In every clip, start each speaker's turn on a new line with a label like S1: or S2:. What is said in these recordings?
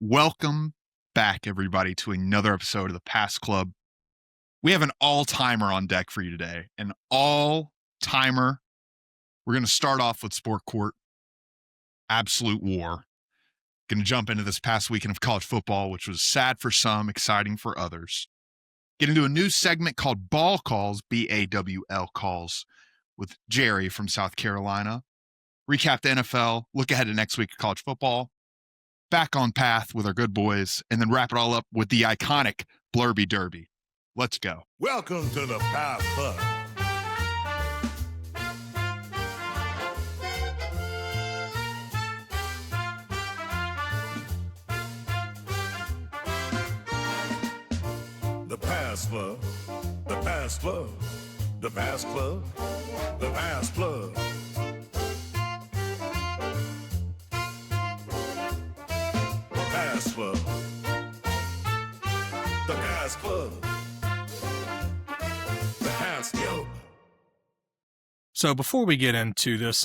S1: Welcome back, everybody, to another episode of the Pass Club. We have an all-timer on deck for you today. An all-timer. We're going to start off with Sport Court. Absolute war. Going to jump into this past weekend of college football, which was sad for some, exciting for others. Get into a new segment called Ball Calls, B-A-W-L Calls, with Jerry from South Carolina. Recap the NFL, look ahead to next week of college football. Back on path with our good boys, and then wrap it all up with the iconic Blurby Derby. Let's go.
S2: Welcome to the Pass Club. The Pass Club, the Pass Club, the Pass Club, the Pass Club. Pass Club. The Pass Club. The Pass Club.
S3: So before we get into this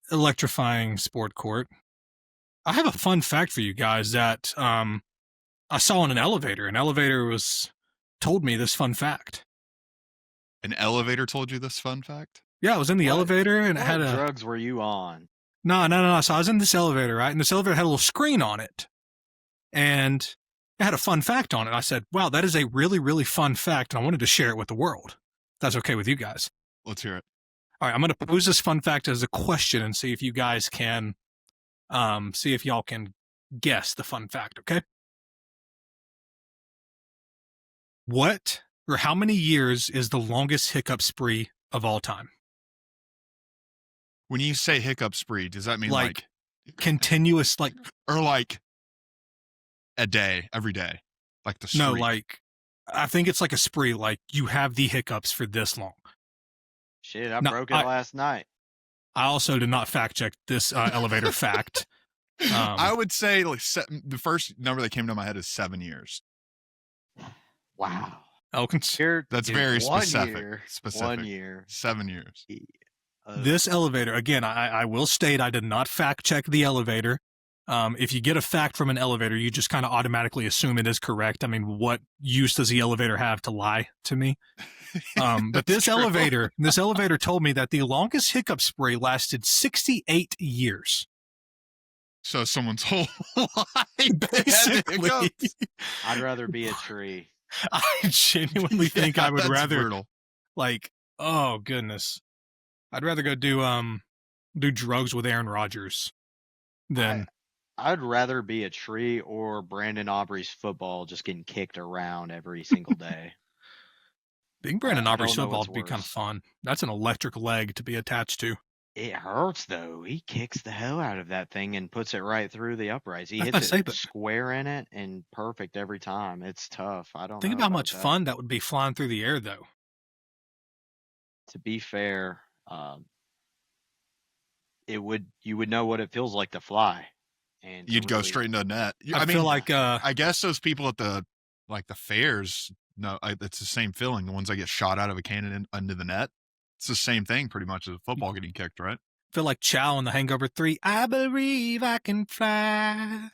S3: electrifying sport court, I have a fun fact for you guys that I saw in an elevator. An elevator told me this fun fact.
S1: An elevator told you this fun fact?
S3: Yeah, I was in the elevator and it had
S4: What drugs were you on?
S3: No. So I was in this elevator, right? And this elevator had a little screen on it. And it had a fun fact on it. I said, wow, that is a really, really fun fact. And I wanted to share it with the world. If that's okay with you guys.
S1: Let's hear it.
S3: All right, I'm going to pose this fun fact as a question and see if you guys can, see if y'all can guess the fun fact, okay? What or how many years is the longest hiccup spree of all time?
S1: When you say hiccup spree, does that mean like
S3: continuous,
S1: or like a day, every day? Like the streak?
S3: No, I think it's like a spree, like you have the hiccups for this long.
S4: Shit, I broke it last night.
S3: I also did not fact check this elevator fact.
S1: I would say the first number that came to my head is 7 years.
S4: Wow.
S3: Elkins?
S1: That's very specific.
S4: 1 year.
S1: 7 years.
S3: This elevator, again, I will state I did not fact check the elevator. If you get a fact from an elevator, you just kind of automatically assume it is correct. I mean, what use does the elevator have to lie to me? But this elevator told me that the longest hiccup spree lasted 68 years.
S1: So someone's whole life,
S3: basically.
S4: I'd rather be a tree.
S3: I genuinely think I would rather,
S1: brutal.
S3: Oh goodness, I'd rather go do drugs with Aaron Rodgers than.
S4: I'd rather be a tree or Brandon Aubrey's football just getting kicked around every single day.
S3: Being Brandon Aubrey's football would be kind of fun. That's an electric leg to be attached to.
S4: It hurts, though. He kicks the hell out of that thing and puts it right through the uprights. He hits it square in it and perfect every time. It's tough. I don't
S3: think
S4: know
S3: about how much fun that would be flying through the air, though.
S4: To be fair, you would know what it feels like to fly. And
S1: you'd go straight into a net.
S3: I feel like
S1: I guess those people at the fairs, no, it's the same feeling. The ones that get shot out of a cannon into the net, it's the same thing pretty much as a football getting kicked, right?
S3: I feel like Chow in The Hangover 3. I believe I can fly.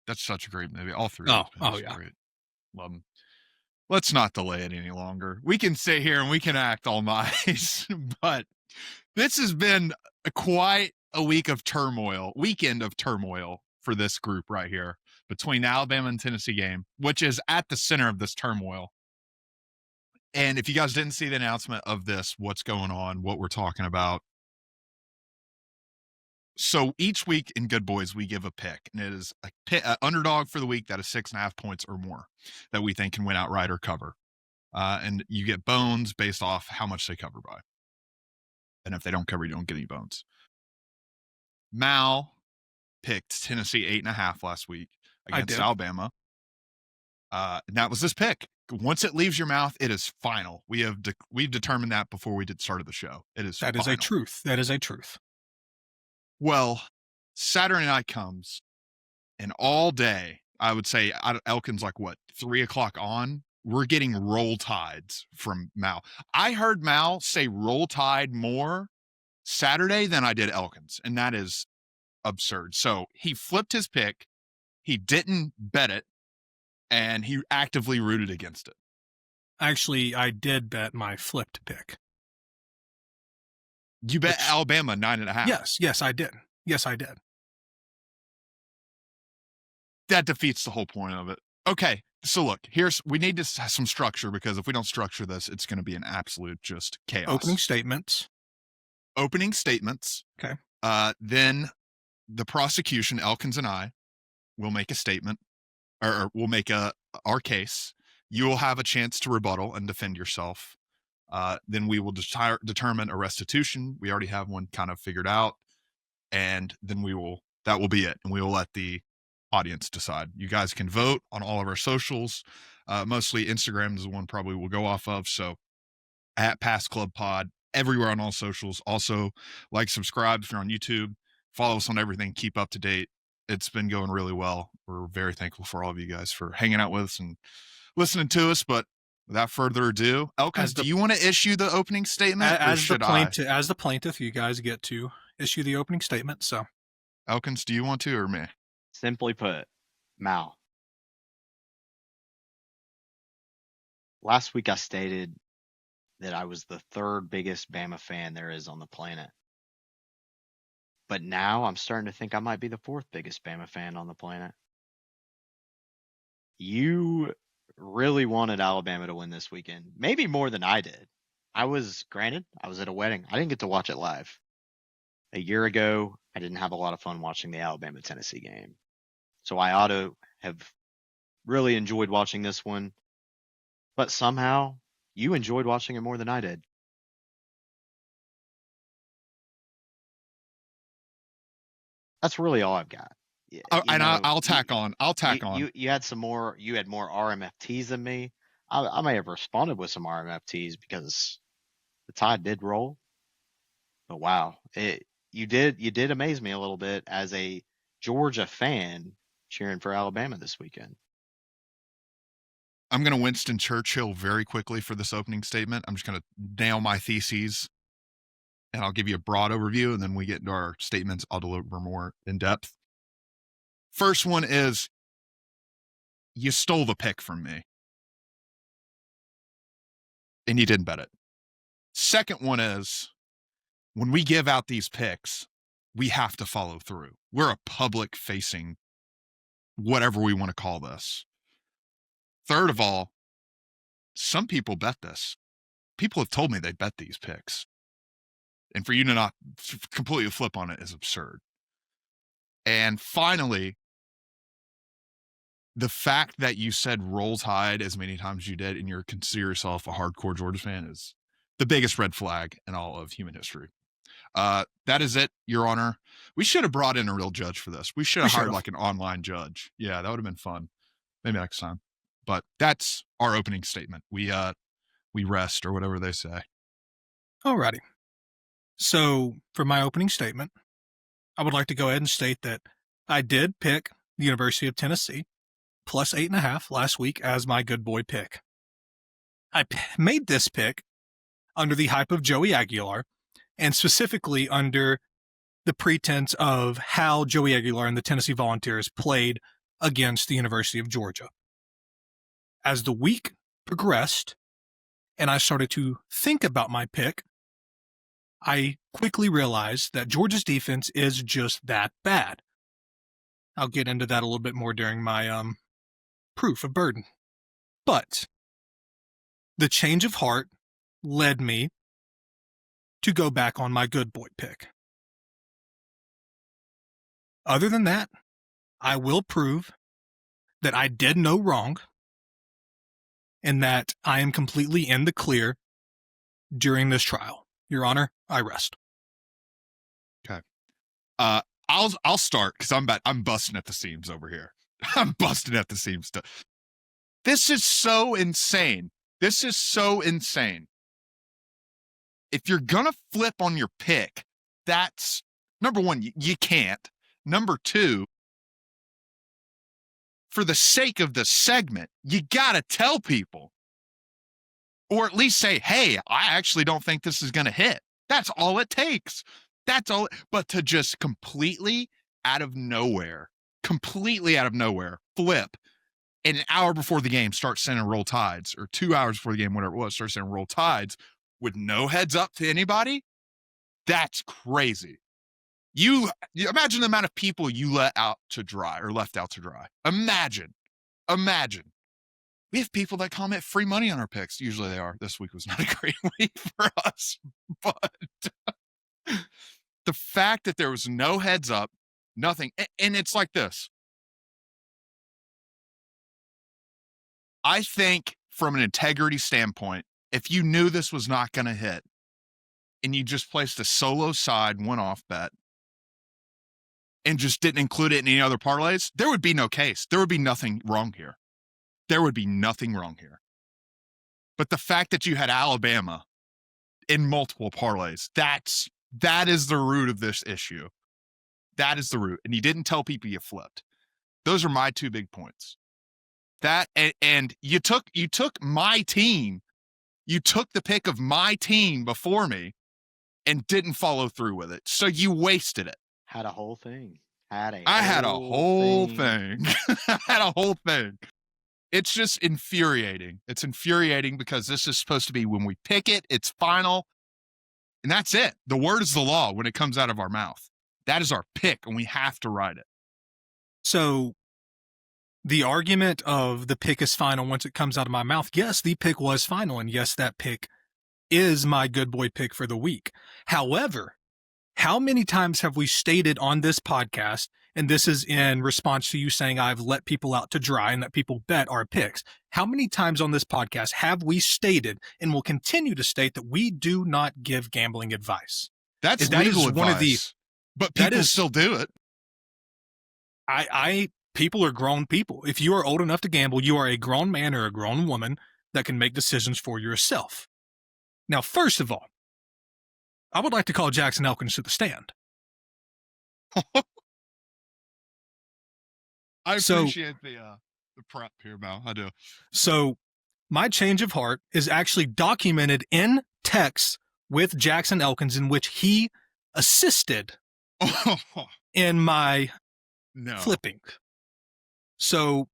S1: That's such a great movie. All three.
S3: Oh yeah.
S1: Great. Love them. Let's not delay it any longer. We can sit here and we can act all nice, but this has been quite a weekend of turmoil for this group right here between the Alabama and Tennessee game, which is at the center of this turmoil. And if you guys didn't see the announcement of this, what's going on, what we're talking about. So each week in Good Boys, we give a pick, and it is a underdog for the week that is 6.5 points or more that we think can win outright or cover. And you get bones based off how much they cover by. And if they don't cover, you don't get any bones. Mal picked Tennessee 8.5 last week against Alabama. And that was his pick. Once it leaves your mouth, it is final. We've determined that before we started the show. It is
S3: That
S1: final.
S3: is a truth. That is a truth.
S1: Well, Saturday night comes, and all day, I would say, Elkin's 3 o'clock on, we're getting roll tides from Mal. I heard Mal say roll tide more Saturday than I did Elkins, and that is absurd. So he flipped his pick. He didn't bet it, and he actively rooted against it.
S3: Actually, I did bet my flipped pick.
S1: You bet Alabama 9.5.
S3: Yes, I did. Yes, I did.
S1: That defeats the whole point of it. Okay, so look, we need to have some structure, because if we don't structure this, it's going to be an absolute just chaos.
S3: Opening statements.
S1: Okay. Then the prosecution, Elkins and I, will make a statement, or we'll make our case. You will have a chance to rebuttal and defend yourself. Then we will determine a restitution. We already have one kind of figured out, and then that will be it, and we will let the audience decide. You guys can vote on all of our socials. Mostly Instagram is the one probably we'll go off of. So at Pass Club Pod, everywhere on all socials. Also, like, subscribe if you're on YouTube. Follow us on everything. Keep up to date. It's been going really well. We're very thankful for all of you guys for hanging out with us and listening to us. But without further ado, Elkins, do you want to issue the opening statement?
S3: As the plaintiff, you guys get to issue the opening statement. So,
S1: Elkins, do you want to, or me?
S4: Simply put, Mal. Last week I stated that I was the third biggest Bama fan there is on the planet. But now I'm starting to think I might be the fourth biggest Bama fan on the planet. You really wanted Alabama to win this weekend. Maybe more than I did. I was at a wedding. I didn't get to watch it live. A year ago, I didn't have a lot of fun watching the Alabama-Tennessee game. So I ought to have really enjoyed watching this one. But somehow, you enjoyed watching it more than I did. That's really all I've got.
S1: I'll tack on.
S4: You had more RMFTs than me. I may have responded with some RMFTs because the tide did roll. But wow, you did amaze me a little bit as a Georgia fan cheering for Alabama this weekend.
S1: I'm going to Winston Churchill very quickly for this opening statement. I'm just going to nail my theses, and I'll give you a broad overview, and then we get into our statements. I'll deliver more in depth. First one is, you stole the pick from me, and you didn't bet it. Second one is, when we give out these picks, we have to follow through. We're a public-facing, whatever we want to call this. Third of all, some people bet this. People have told me they bet these picks. And for you to not completely flip on it is absurd. And finally, the fact that you said Roll Tide as many times as you did, and you consider yourself a hardcore Georgia fan, is the biggest red flag in all of human history. That is it, Your Honor. We should have brought in a real judge for this. We should have hired like an online judge. Yeah, that would have been fun. Maybe next time. But that's our opening statement. We rest, or whatever they say.
S3: Alrighty. So for my opening statement, I would like to go ahead and state that I did pick the University of Tennessee plus 8.5 last week as my good boy pick. I made this pick under the hype of Joey Aguilar, and specifically under the pretense of how Joey Aguilar and the Tennessee Volunteers played against the University of Georgia. As the week progressed and I started to think about my pick, I quickly realized that Georgia's defense is just that bad. I'll get into that a little bit more during my proof of burden. But the change of heart led me to go back on my good boy pick. Other than that, I will prove that I did no wrong and that I am completely in the clear during this trial. Your Honor, I rest.
S1: Okay. I'll start because I'm busting at the seams over here. I'm busting at the seams. This is so insane. If you're going to flip on your pick, that's, number one, you can't. Number two, for the sake of the segment, you got to tell people. Or at least say, hey, I actually don't think this is going to hit. That's all it takes. That's all. But to just completely out of nowhere, completely out of nowhere, flip, and an hour before the game start sending roll tides, or 2 hours before the game, whatever it was, start sending roll tides with no heads up to anybody? That's crazy. You imagine the amount of people you let out to dry or left out to dry. Imagine. We have people that comment free money on our picks. Usually they are. This week was not a great week for us. But the fact that there was no heads up, nothing, and it's like this. I think from an integrity standpoint, if you knew this was not going to hit and you just placed a solo side one-off bet and just didn't include it in any other parlays, there would be no case. There would be nothing wrong here. But the fact that you had Alabama in multiple parlays, that is the root of this issue. That is the root. And you didn't tell people you flipped. Those are my two big points. That and you took my team. You took the pick of my team before me and didn't follow through with it. So you wasted it.
S4: Had a whole thing.
S1: I had a whole thing. I had a whole thing. It's just infuriating. It's infuriating because this is supposed to be when we pick it, it's final. And that's it. The word is the law when it comes out of our mouth. That is our pick, and we have to ride it.
S3: So the argument of the pick is final once it comes out of my mouth, yes, the pick was final, and yes, that pick is my good boy pick for the week. However, how many times have we stated on this podcast, and this is in response to you saying I've let people out to dry and that people bet our picks. How many times on this podcast have we stated and will continue to state that we do not give gambling advice?
S1: That's
S3: that
S1: legal
S3: is
S1: advice,
S3: one of the,
S1: but people still do it. People are grown people. If you are old enough to gamble, you are a grown man or a grown woman that can make decisions for yourself. Now, first of all, I would like to call Jackson Elkins to the stand. I appreciate the prep here, Mal. I do.
S3: So my change of heart is actually documented in text with Jackson Elkins, in which he assisted in my flipping. So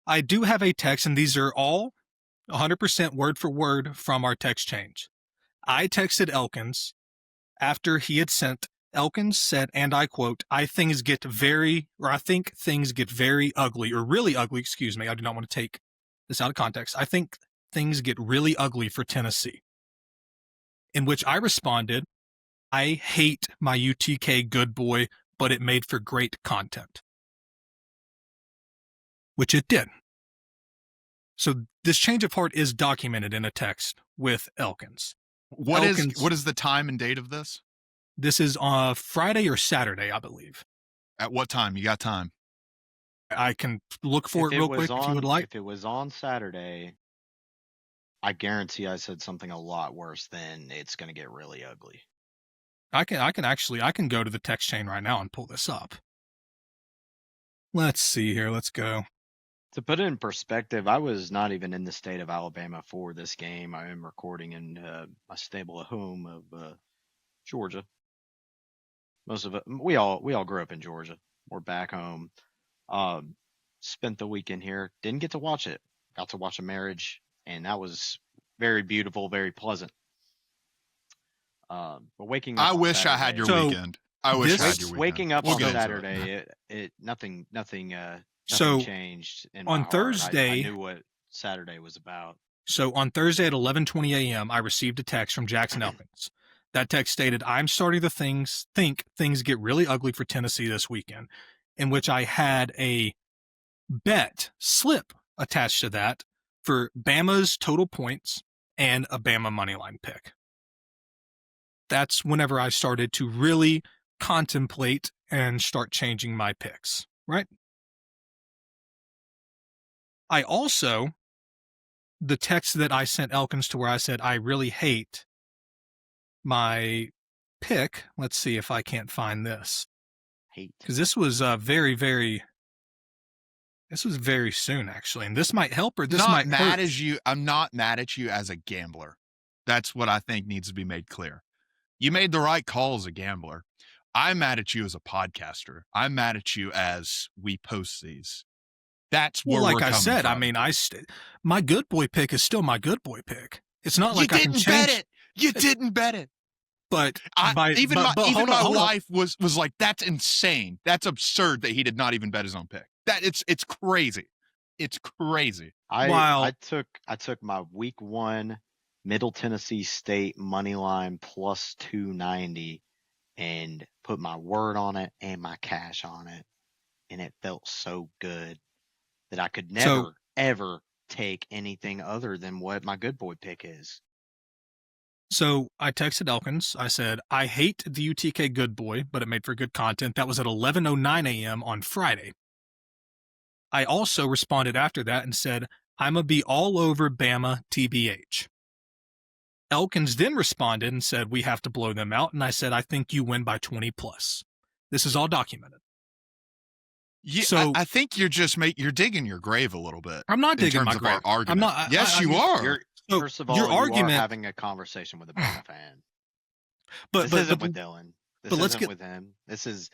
S3: I do have a text, and these are all 100% word for word from our text change. I texted Elkins after he had sent. Elkins said, and I quote, I think things get very ugly, or really ugly, excuse me. I do not want to take this out of context. I think things get really ugly for Tennessee. In which I responded, I hate my UTK good boy, but it made for great content. Which it did. So this change of heart is documented in a text with Elkins.
S1: What is the time and date of this?
S3: This is on Friday or Saturday, I believe.
S1: At what time? You got time?
S3: I can look for it real quick if you would like.
S4: If it was on Saturday, I guarantee I said something a lot worse than it's going to get really ugly.
S3: I can go to the text chain right now and pull this up. Let's see here. Let's go.
S4: To put it in perspective, I was not even in the state of Alabama for this game. I am recording in my stable at home of Georgia. Most of it, we all grew up in Georgia. We're back home. Spent the weekend here. Didn't get to watch it. Got to watch a marriage, and that was very beautiful, very pleasant. But waking up.
S1: I wish I had your weekend. I wish I had your weekend.
S4: Waking up on Saturday, nothing changed.
S3: On Thursday,
S4: I knew what Saturday was about.
S3: So on Thursday at 11:20 a.m., I received a text from Jackson Elkins. That text stated, I'm starting to think things get really ugly for Tennessee this weekend, in which I had a bet slip attached to that for Bama's total points and a Bama moneyline pick. That's whenever I started to really contemplate and start changing my picks, right? I also, the text that I sent Elkins to where I said, I really hate my pick. Let's see if I can't find this. Because this was very soon, actually. And this might help or this might hurt.
S1: I'm not mad at you as a gambler. That's what I think needs to be made clear. You made the right call as a gambler. I'm mad at you as a podcaster. I'm mad at you as we post these. That's where
S3: Well,
S1: we're
S3: like I
S1: coming
S3: said, I
S1: from.
S3: mean, my good boy pick is still my good boy pick. It's not
S1: You
S3: like I can
S1: didn't
S3: change.
S1: bet it. You didn't bet it.
S3: But
S1: Even my
S3: hold on.
S1: wife was like, that's insane. That's absurd that he did not even bet his own pick. That it's crazy. It's crazy.
S4: I took my week 1 Middle Tennessee State money line plus 290 and put my word on it and my cash on it, and it felt so good that I could never ever take anything other than what my good boy pick is.
S3: So I texted Elkins. I said, I hate the UTK good boy, but it made for good content. That was at 11:09 a.m. on Friday. I also responded after that and said, I'm going to be all over Bama TBH. Elkins then responded and said, we have to blow them out. And I said, I think you win by 20 plus. This is all documented.
S1: Yeah,
S3: So
S1: I think you're just you're digging your grave a little bit.
S3: I'm not digging my
S1: of
S3: grave.
S1: our argument.
S3: I'm not.
S1: Yes, you are.
S3: So
S4: First of all,
S3: your
S4: you
S3: argument,
S4: are having a conversation with a Bama fan.
S3: This
S4: isn't with Dylan. This
S3: let's
S4: isn't with him. This is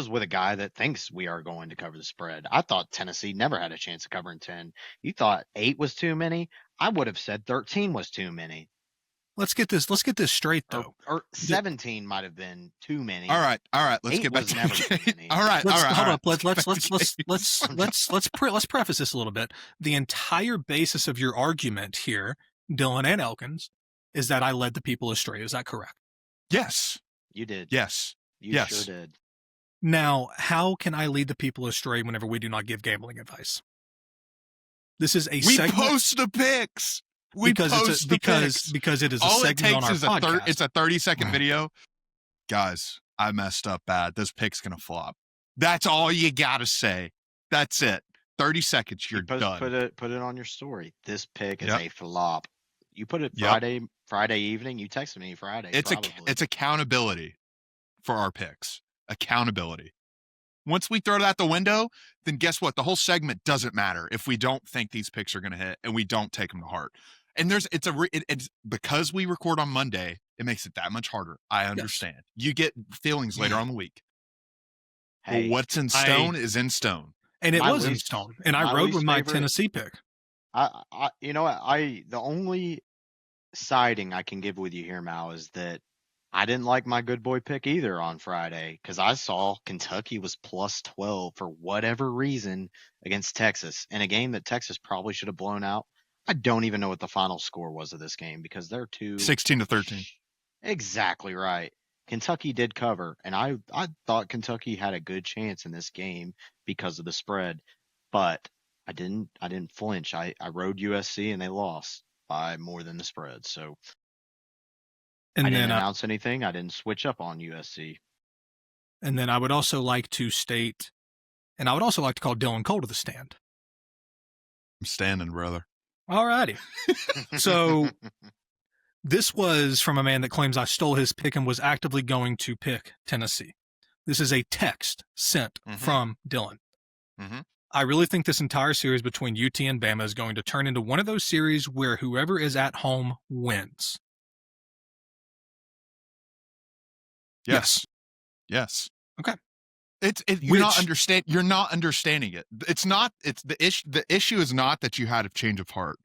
S4: with a guy that thinks we are going to cover the spread. I thought Tennessee never had a chance of covering 10. You thought 8 was too many. I would have said 13 was too many.
S3: Let's get this straight though.
S4: Or 17 might have been too many.
S1: All right. Let's get back to the game. All right.
S3: Hold up.
S1: Let's
S3: Let's preface this a little bit. The entire basis of your argument here, Dylan and Elkins, is that I led the people astray. Is that correct?
S1: Yes.
S4: You did.
S1: Yes.
S4: You
S1: yes.
S4: sure did.
S3: Now, how can I lead the people astray whenever we do not give gambling advice? This is a segment.
S1: We post the picks. Because
S3: it is a
S1: all
S3: segment on our podcast.
S1: It's a 30-second video. Guys, I messed up bad. This pick's gonna flop. That's all you gotta say. That's it. 30 seconds, you're done.
S4: Put it on your story. This pick is a flop. You put it Friday evening. You texted me Friday.
S1: It's accountability for our picks. Accountability. Once we throw it out the window, then guess what? The whole segment doesn't matter if we don't think these picks are going to hit and we don't take them to heart. And it's because we record on Monday, it makes it that much harder. I understand. Yes. You get feelings later on the week. Hey, well, what's in stone is in stone.
S3: And it was in stone. And I rode with my Tennessee pick.
S4: You know what? The only siding I can give with you here, Mal, is that I didn't like my good boy pick either on Friday because I saw Kentucky was plus 12 for whatever reason against Texas in a game that Texas probably should have blown out. I don't even know what the final score was of this game because they're
S1: 16-13.
S4: Exactly right. Kentucky did cover, and I thought Kentucky had a good chance in this game because of the spread, but I didn't flinch. I rode USC and they lost by more than the spread. So I didn't announce anything. I didn't switch up on USC.
S3: And then I would also like to state, and I would also like to call Dylan Cole to the stand.
S1: I'm standing, brother.
S3: All righty. So this was from a man that claims I stole his pick and was actively going to pick Tennessee. This is a text sent from Dylan.
S1: Mm-hmm.
S3: I really think this entire series between UT and Bama is going to turn into one of those series where whoever is at home wins.
S1: Yes.
S3: Okay.
S1: You're not understanding it. The issue is not that you had a change of heart.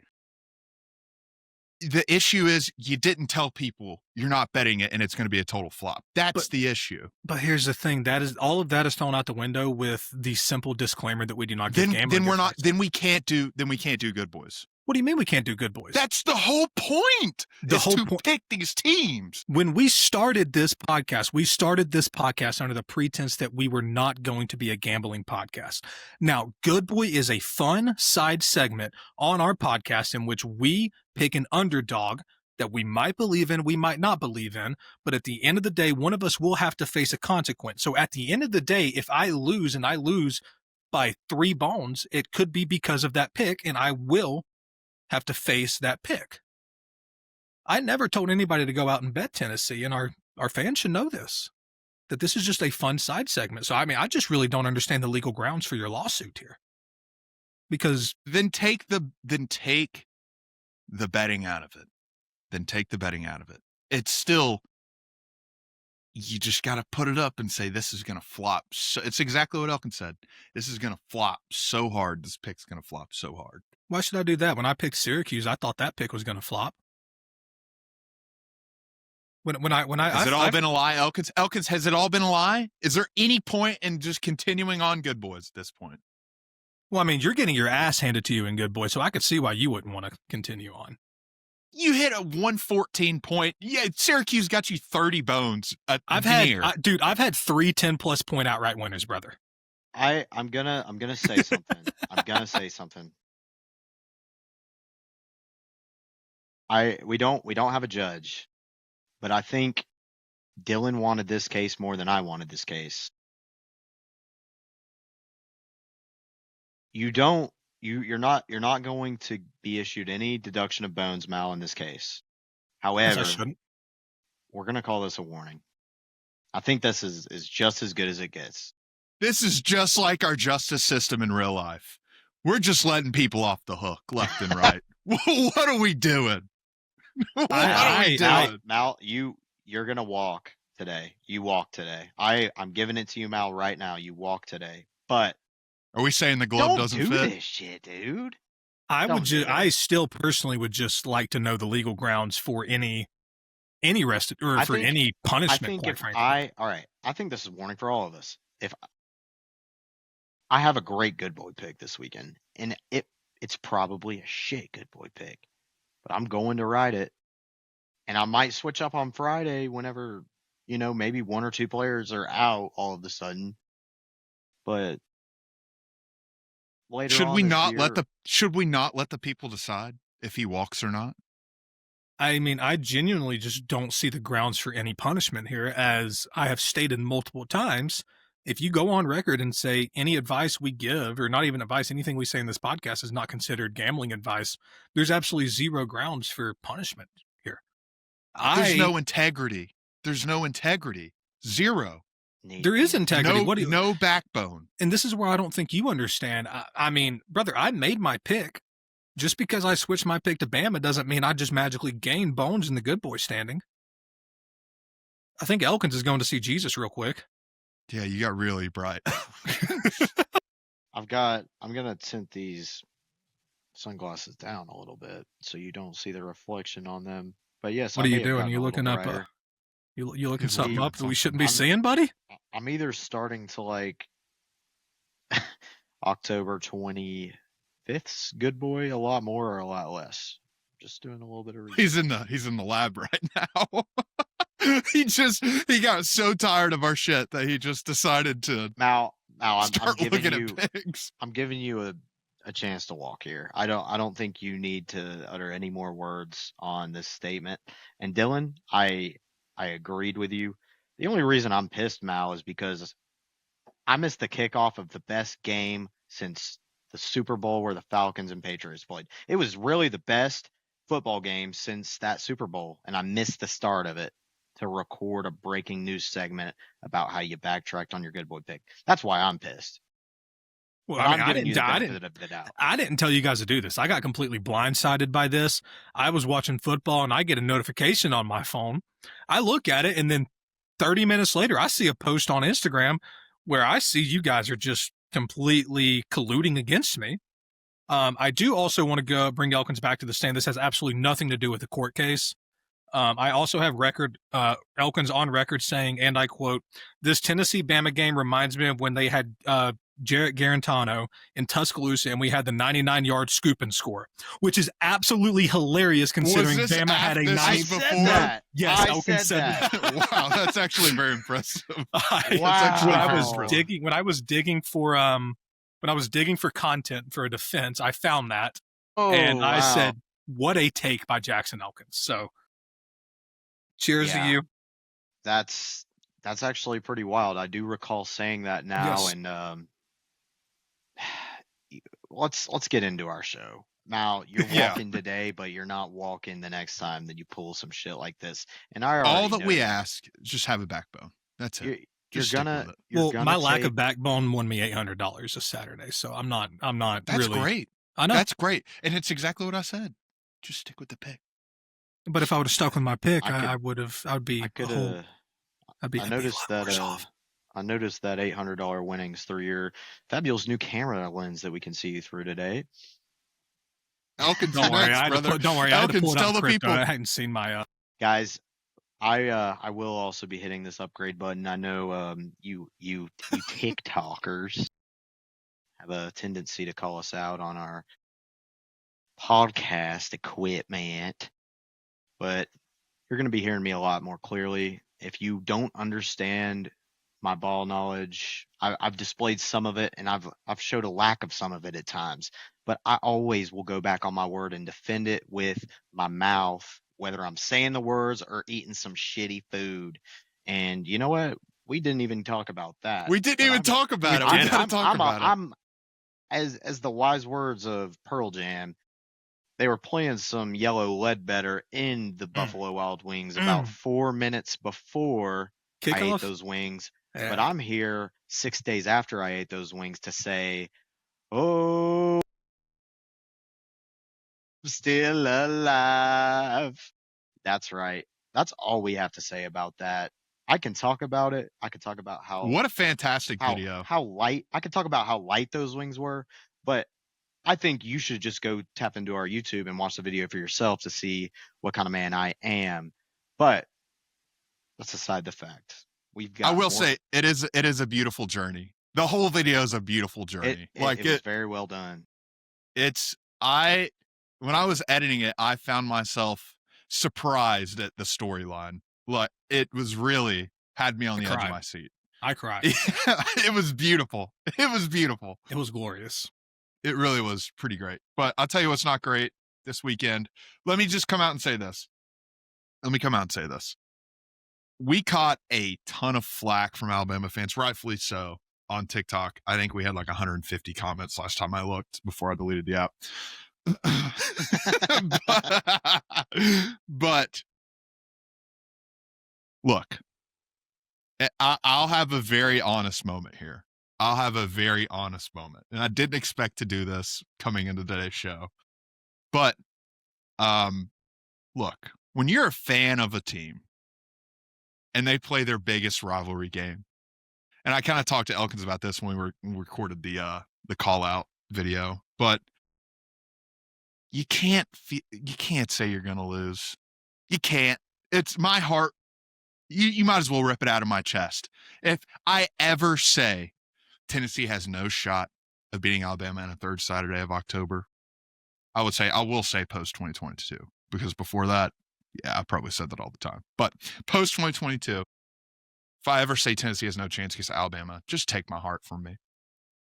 S1: The issue is you didn't tell people you're not betting it and it's going to be a total flop. That's the issue.
S3: But here's the thing: all of that is thrown out the window with the simple disclaimer that we do not give gambling.
S1: Then we can't do good boys.
S3: What do you mean we can't do good boys?
S1: That's the whole point. Pick these teams.
S3: When we started this podcast under the pretense that we were not going to be a gambling podcast. Now, Good Boy is a fun side segment on our podcast in which we pick an underdog that we might believe in, we might not believe in, but at the end of the day, one of us will have to face a consequence. So at the end of the day, if I lose and I lose by 3 bones, it could be because of that pick, and I will have to face that pick. I never told anybody to go out and bet Tennessee, and our fans should know this, that this is just a fun side segment. So, I mean, I just really don't understand the legal grounds for your lawsuit here. Because
S1: then take the betting out of it. It's still, you just got to put it up and say, this is going to flop. So it's exactly what Elkin said. This is going to flop so hard. This pick's going to flop so hard.
S3: Why should I do that? When I picked Syracuse, I thought that pick was going to flop.
S1: Has it all been a lie, Elkins? Elkins, has it all been a lie? Is there any point in just continuing on, Good Boys, at this point?
S3: Well, I mean, you're getting your ass handed to you in Good Boys, so I could see why you wouldn't want to continue on.
S1: You hit a 114 point. Yeah, Syracuse got you 30 bones.
S3: I've had 3 10+ point outright winners, brother.
S4: I'm gonna say something. I'm gonna say something. We don't have a judge, but I think Dylan wanted this case more than I wanted this case. You're not going to be issued any deduction of bones, Mal, in this case. However, we're going to call this a warning. I think this is just as good as it gets.
S1: This is just like our justice system in real life. We're just letting people off the hook left and right. What are we doing? What are we doing?
S4: Mal, you're going to walk today. You walk today. I'm giving it to you, Mal, right now. You walk today. But
S1: are we saying the glove doesn't fit?
S4: Don't do this shit, dude.
S3: I still personally would just like to know the legal grounds for any arrest or for any punishment.
S4: I think this is a warning for all of us. If I have a great good boy pick this weekend, and it's probably a shit good boy pick, but I'm going to ride it, and I might switch up on Friday whenever maybe 1 or 2 players are out all of a sudden, but.
S1: Should we not let the people decide if he walks or not?
S3: I mean, I genuinely just don't see the grounds for any punishment here. As I have stated multiple times, if you go on record and say any advice we give, or not even advice, anything we say in this podcast is not considered gambling advice, there's absolutely zero grounds for punishment here.
S1: There's no integrity. Zero.
S3: There is integrity.
S1: No backbone.
S3: And this is where I don't think you understand. I mean, brother, I made my pick. Just because I switched my pick to Bama doesn't mean I just magically gained bones in the good boy standing. I think Elkins is going to see Jesus real quick.
S1: Yeah, you got really bright.
S4: I'm going to tint these sunglasses down a little bit so you don't see the reflection on them. But yes,
S3: what are you doing? You looking up? You looking something up that we shouldn't be seeing, buddy?
S4: I'm either starting to like October 25th's good boy a lot more or a lot less. Just doing a little bit of research.
S1: He's in the lab right now. he got so tired of our shit that he just decided to I'm
S4: giving you a chance to walk here. I don't think you need to utter any more words on this statement. And Dylan, I agreed with you. The only reason I'm pissed, Mal, is because I missed the kickoff of the best game since the Super Bowl where the Falcons and Patriots played. It was really the best football game since that Super Bowl, and I missed the start of it to record a breaking news segment about how you backtracked on your good boy pick. That's why I'm pissed.
S3: Well, I didn't tell you guys to do this. I got completely blindsided by this. I was watching football and I get a notification on my phone. I look at it and then 30 minutes later, I see a post on Instagram where I see you guys are just completely colluding against me. I do also want to go bring Elkins back to the stand. This has absolutely nothing to do with the court case. I also have Elkins on record saying, and I quote, "This Tennessee-Bama game reminds me of when they had Jarrett Garantano in Tuscaloosa and we had the 99-yard scoop and score," which is absolutely hilarious considering Bama had a 90
S4: before.
S3: Yes, Elkins said that.
S1: Wow, that's actually very impressive.
S3: When I was digging for content for a defense, I found that, I said, "What a take by Jackson Elkins." So, cheers to you.
S4: That's actually pretty wild. I do recall saying that now, yes. And let's get into our show. Now, you're walking today, but you're not walking the next time that you pull some shit like this. And all that we
S1: ask, just have a backbone. That's it.
S3: My lack of backbone won me $800 this Saturday, so I'm not.
S1: That's
S3: really
S1: great.
S3: I know
S1: that's great, and it's exactly what I said. Just stick with the pick.
S3: But if I would have stuck with my pick, I would be.
S4: I noticed that I noticed that $800 winnings through your fabulous new camera lens that we can see you through today.
S1: Elkins,
S3: Don't worry,
S1: next,
S3: I had to
S1: brother.
S3: put, don't worry, I had to
S1: Elkins,
S3: pull it
S1: tell
S3: out
S1: the
S3: crypto.
S1: people.
S3: I hadn't seen my
S4: Guys, I will also be hitting this upgrade button. I know you TikTokers have a tendency to call us out on our podcast equipment, but you're going to be hearing me a lot more clearly. If you don't understand my ball knowledge, I've displayed some of it, and I've showed a lack of some of it at times. But I always will go back on my word and defend it with my mouth, whether I'm saying the words or eating some shitty food. And you know what? We didn't even talk about that.
S1: We didn't even talk about it. We
S3: didn't.
S1: gotta talk about it.
S4: I'm as the wise words of Pearl Jam. They were playing some Yellow Ledbetter in the Buffalo Wild Wings about 4 minutes before I ate those wings.
S3: Yeah.
S4: But I'm here 6 days after I ate those wings to say, oh, I'm still alive. That's right. That's all we have to say about that. I can talk about it. I can talk about
S1: What a fantastic video.
S4: How light. I can talk about how light those wings were, but I think you should just go tap into our YouTube and watch the video for yourself to see what kind of man I am. But that's aside the fact.
S1: I will say it is a beautiful journey. The whole video is a beautiful journey.
S4: It was very well done.
S1: When I was editing it, I found myself surprised at the storyline. Like, it was really had me on the edge of my seat.
S3: I cried.
S1: It was beautiful. It was beautiful.
S3: It was glorious.
S1: It really was pretty great. But I'll tell you what's not great this weekend. Let me just come out and say this. We caught a ton of flack from Alabama fans, rightfully so, on TikTok. I think we had like 150 comments last time I looked before I deleted the app. but look, I'll have a very honest moment here. And I didn't expect to do this coming into today's show. But look, when you're a fan of a team and they play their biggest rivalry game, and I kind of talked to Elkins about this when we recorded the call out video, but you can't say you're going to lose. You can't. It's my heart. You might as well rip it out of my chest. If I ever say Tennessee has no shot of beating Alabama on a third Saturday of October, I will say post 2022, because before that, yeah, I probably said that all the time. But post 2022, if I ever say Tennessee has no chance against Alabama, just take my heart from me,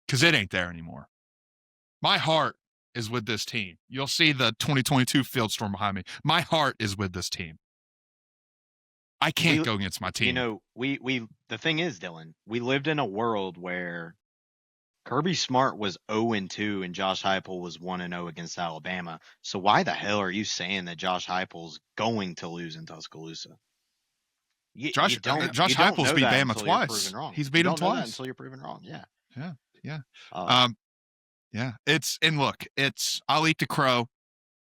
S1: because it ain't there anymore. My heart is with this team. You'll see the 2022 field storm behind me. My heart is with this team. I can't go against my team.
S4: You know, the thing is, Dylan, we lived in a world where Kirby Smart was 0-2 and Josh Heupel was 1-0 against Alabama. So why the hell are you saying that Josh Heupel's going to lose in Tuscaloosa?
S1: Josh Heupel's beat Bama twice. He's beat him twice
S4: until you're proven wrong. Yeah.
S1: I'll eat the crow.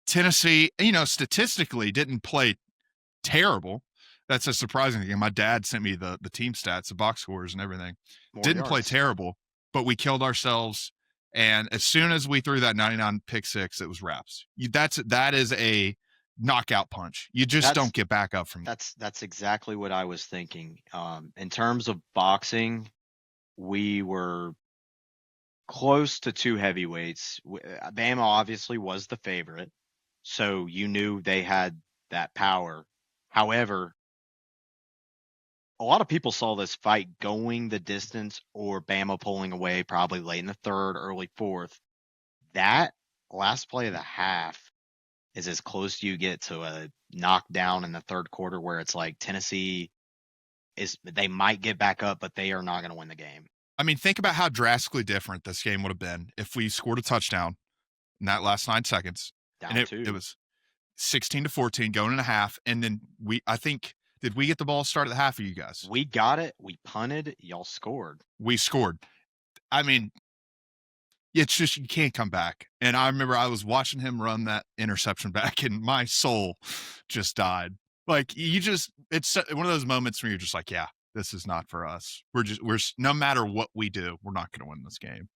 S1: Tennessee, statistically didn't play terrible. That's a surprising thing. My dad sent me the team stats, the box scores and everything. Didn't play terrible, but we killed ourselves. And as soon as we threw that 99 pick six, it was wraps. That is a knockout punch. You just don't get back up from that.
S4: That's exactly what I was thinking. In terms of boxing, we were close to two heavyweights. Bama obviously was the favorite, so you knew they had that power. However, a lot of people saw this fight going the distance or Bama pulling away probably late in the third, early fourth. That last play of the half is as close you get to a knockdown in the third quarter where it's like Tennessee they might get back up, but they are not going to win the game.
S1: I mean, think about how drastically different this game would have been if we scored a touchdown in that last 9 seconds. It was 16-14 going in a half. And then did we get the ball started at the half of you guys?
S4: We got it. We punted. Y'all scored.
S1: We scored. I mean, it's just, you can't come back. And I remember I was watching him run that interception back and my soul just died. Like, it's one of those moments where you're just like, yeah, this is not for us. No matter what we do, we're not going to win this game.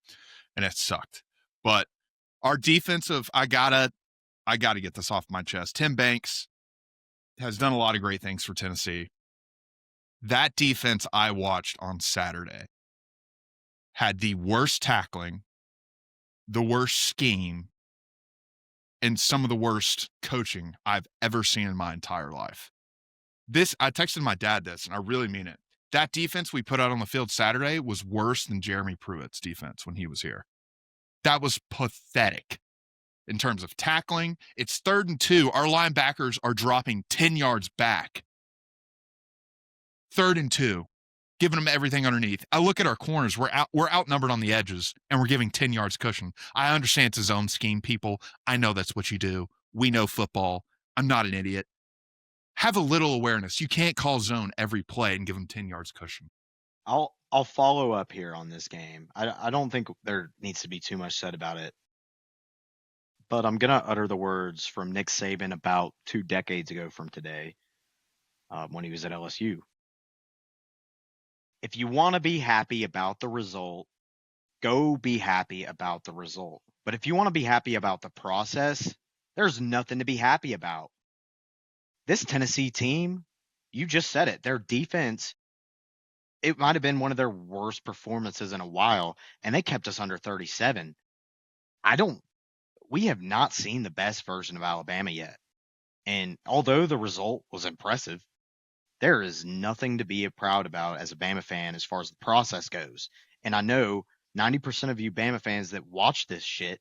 S1: And it sucked. But our defensive, I gotta get this off my chest. Tim Banks has done a lot of great things for Tennessee. That defense I watched on Saturday had the worst tackling, the worst scheme, and some of the worst coaching I've ever seen in my entire life. I texted my dad this, and I really mean it. That defense we put out on the field Saturday was worse than Jeremy Pruitt's defense when he was here. That was pathetic in terms of tackling. It's 3rd and 2. Our linebackers are dropping 10 yards back. 3rd and 2, giving them everything underneath. I look at our corners. We're outnumbered on the edges, and we're giving 10 yards cushion. I understand it's a zone scheme, people. I know that's what you do. We know football. I'm not an idiot. Have a little awareness. You can't call zone every play and give them 10 yards cushion.
S4: I'll follow up here on this game. I don't think there needs to be too much said about it. But I'm going to utter the words from Nick Saban about 2 decades ago from today when he was at LSU. If you want to be happy about the result, go be happy about the result. But if you want to be happy about the process, there's nothing to be happy about. This Tennessee team, you just said it, their defense, it might have been one of their worst performances in a while, and they kept us under 37. We have not seen the best version of Alabama yet. And although the result was impressive, there is nothing to be proud about as a Bama fan as far as the process goes. And I know 90% of you Bama fans that watch this shit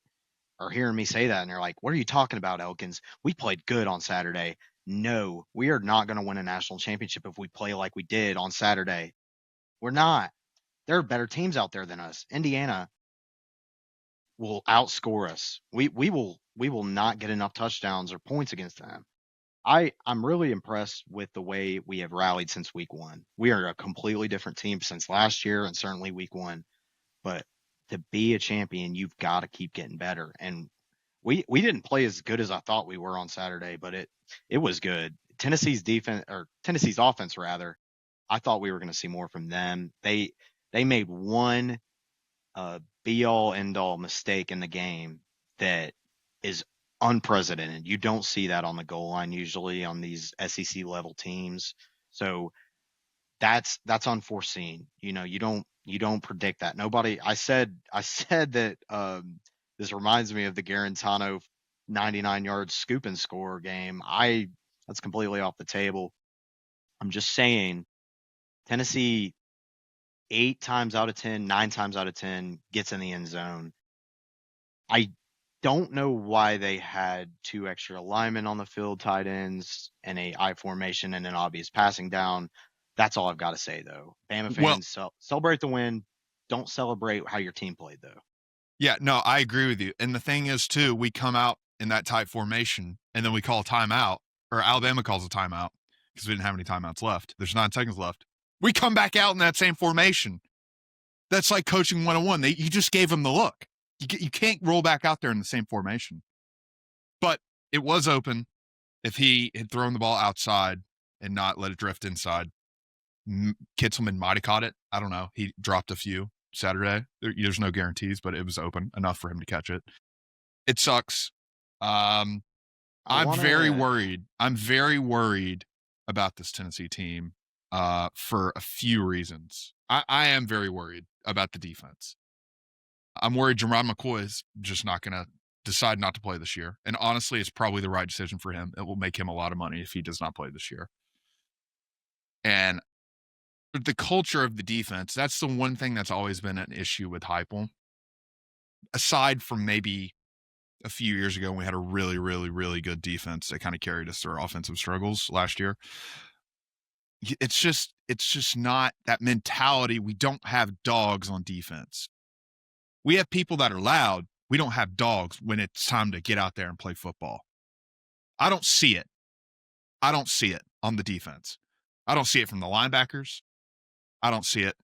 S4: are hearing me say that, and they're like, what are you talking about, Elkins? We played good on Saturday. No, we are not going to win a national championship if we play like we did on Saturday. We're not. There are better teams out there than us. Indiana will outscore us. We will not get enough touchdowns or points against them. I'm really impressed with the way we have rallied since week 1. We are a completely different team since last year and certainly week 1. But to be a champion, you've got to keep getting better. And we didn't play as good as I thought we were on Saturday, but it was good. Tennessee's offense rather, I thought we were going to see more from them. They made one be-all, end-all mistake in the game that is unprecedented. You don't see that on the goal line usually on these SEC level teams. So that's unforeseen. You know, you don't predict that. I said that this reminds me of the Garantano 99-yard scoop and score game. That's completely off the table. I'm just saying Tennessee 9 times out of 10 gets in the end zone. I don't know why they had 2 extra linemen on the field, tight ends, and a I formation and an obvious passing down. That's all I've got to say, though. Bama fans, celebrate the win. Don't celebrate how your team played, though.
S1: Yeah, no, I agree with you. And the thing is, too, we come out in that tight formation, and then we call a timeout, or Alabama calls a timeout because we didn't have any timeouts left. There's 9 seconds left. We come back out in that same formation. That's like coaching 101. You just gave them the look. You can't roll back out there in the same formation. But it was open. If he had thrown the ball outside and not let it drift inside, Kitzelman might have caught it. I don't know. He dropped a few Saturday. There's no guarantees, but it was open enough for him to catch it. It sucks. I'm very worried. I'm very worried about this Tennessee team for a few reasons. I am very worried about the defense. I'm worried Jerron McCoy is just not going to decide not to play this year. And honestly, it's probably the right decision for him. It will make him a lot of money if he does not play this year. And the culture of the defense, that's the one thing that's always been an issue with Heupel. Aside from maybe a few years ago when we had a really, really, really good defense that kind of carried us through our offensive struggles last year. It's just not that mentality. We don't have dogs on defense. We have people that are loud. We don't have dogs when it's time to get out there and play football. I don't see it. I don't see it on the defense. I don't see it from the linebackers. I don't see it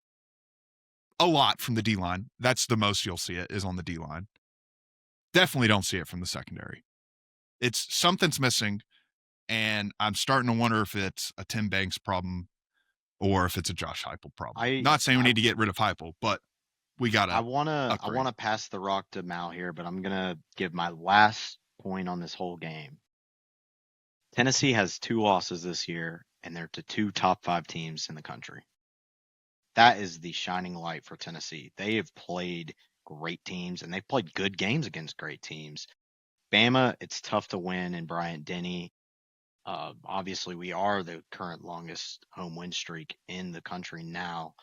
S1: a lot from the D-line. That's the most you'll see it is on the D-line. Definitely don't see it from the secondary. Something's missing, and I'm starting to wonder if it's a Tim Banks problem or if it's a Josh Heupel problem.
S4: I-
S1: Not saying we
S4: I-
S1: need to get rid of Heupel, but we got
S4: I
S1: to.
S4: wanna
S1: upgrade.
S4: pass the rock to Mal here, but I'm gonna give my last point on this whole game. Tennessee has 2 losses this year, and they're to 2 top 5 teams in the country. That is the shining light for Tennessee. They have played great teams, and they've played good games against great teams. Bama, it's tough to win in Bryant-Denny. Obviously, we are the current longest home win streak in the country now.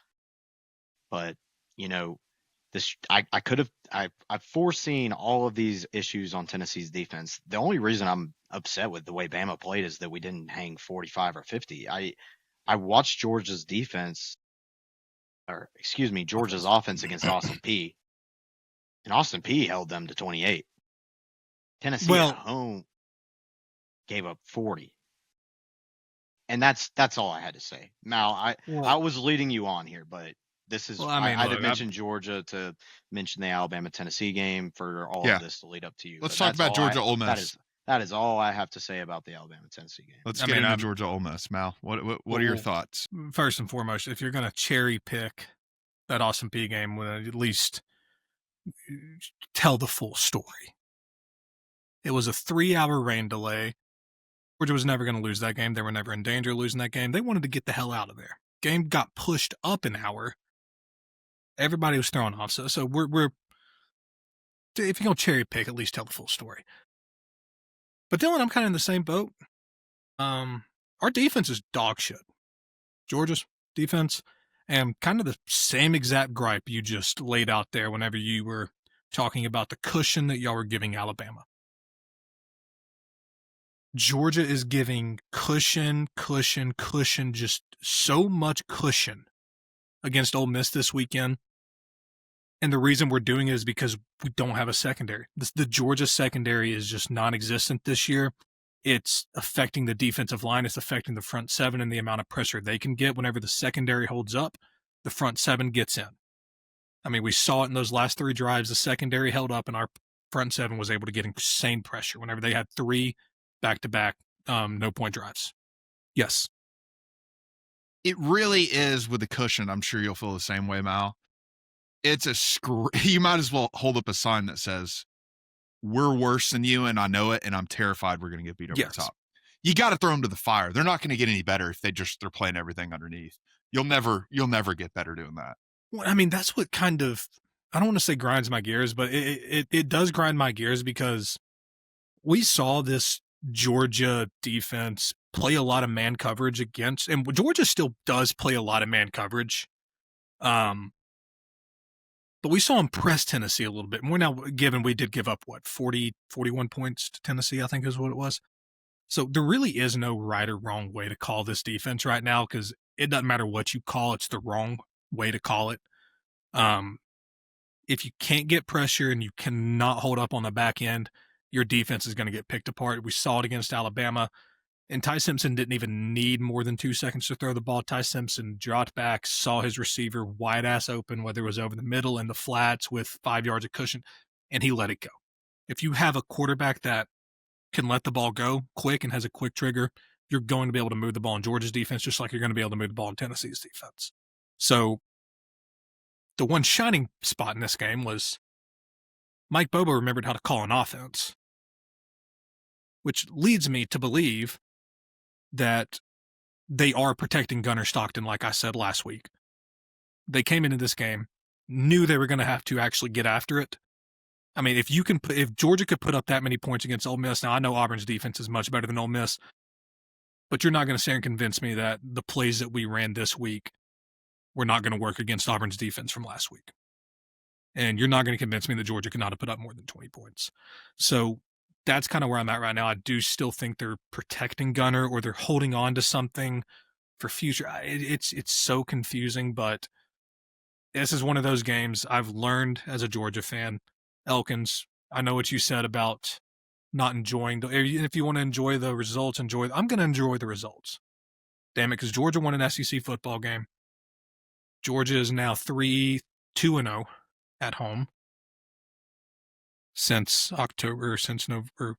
S4: But, you know, I've foreseen all of these issues on Tennessee's defense. The only reason I'm upset with the way Bama played is that we didn't hang 45 or 50. I watched Georgia's offense against Austin P. And Austin P held them to 28. Tennessee at home gave up 40. And that's all I had to say. Mal, I was leading you on here, but this is I did mention Georgia to mention the Alabama-Tennessee game for all of this to lead up to you.
S1: Let's talk about Georgia Ole Miss.
S4: That is all I have to say about the Alabama-Tennessee game.
S1: Let's get into Georgia Ole Miss. Mal, what are your thoughts?
S3: First and foremost, if you're going to cherry pick that Austin P game, at least tell the full story. It was a 3-hour rain delay. Georgia was never going to lose that game. They were never in danger of losing that game. They wanted to get the hell out of there. Game got pushed up an hour. Everybody was thrown off. So we're if you're going to cherry pick, at least tell the full story. But Dylan, I'm kind of in the same boat. Our defense is dog shit. Georgia's defense, and kind of the same exact gripe you just laid out there whenever you were talking about the cushion that y'all were giving Alabama. Georgia is giving cushion, just so much cushion against Ole Miss this weekend. And the reason we're doing it is because we don't have a secondary. The Georgia secondary is just non-existent this year. It's affecting the defensive line. It's affecting the front seven and the amount of pressure they can get. Whenever the secondary holds up, the front seven gets in. I mean, we saw it in those last 3 drives. The secondary held up, and our front seven was able to get insane pressure whenever they had 3 back-to-back no-point drives. Yes.
S1: It really is with the cushion. I'm sure you'll feel the same way, Mal. It's you might as well hold up a sign that says, "We're worse than you, and I know it, and I'm terrified we're going to get beat over the top." You got to throw them to the fire. They're not going to get any better if they're playing everything underneath. You'll never get better doing that.
S3: Well, I mean, that's what kind of, I don't want to say grinds my gears, but it does grind my gears because we saw this Georgia defense play a lot of man coverage against, and Georgia still does play a lot of man coverage. But we saw them press Tennessee a little bit more. Now, given we did give up, 41 points to Tennessee, I think is what it was. So there really is no right or wrong way to call this defense right now because it doesn't matter what you call, it's the wrong way to call it. If you can't get pressure and you cannot hold up on the back end, your defense is going to get picked apart. We saw it against Alabama. And Ty Simpson didn't even need more than 2 seconds to throw the ball. Ty Simpson dropped back, saw his receiver wide ass open, whether it was over the middle and the flats with 5 yards of cushion, and he let it go. If you have a quarterback that can let the ball go quick and has a quick trigger, you're going to be able to move the ball in Georgia's defense just like you're going to be able to move the ball in Tennessee's defense. So the one shining spot in this game was Mike Bobo remembered how to call an offense, which leads me to believe that they are protecting Gunnar Stockton, like I said last week. They came into this game, knew they were going to have to actually get after it. I mean, if Georgia could put up that many points against Ole Miss, now I know Auburn's defense is much better than Ole Miss, but you're not going to sit and convince me that the plays that we ran this week were not going to work against Auburn's defense from last week. And you're not going to convince me that Georgia could not have put up more than 20 points. So that's kind of where I'm at right now. I do still think they're protecting Gunnar or they're holding on to something for future. It's so confusing, but this is one of those games I've learned as a Georgia fan. Elkins, I know what you said about not enjoying if you want to enjoy the results, I'm going to enjoy the results. Damn it, because Georgia won an SEC football game. Georgia is now 3-2-0 at home. Since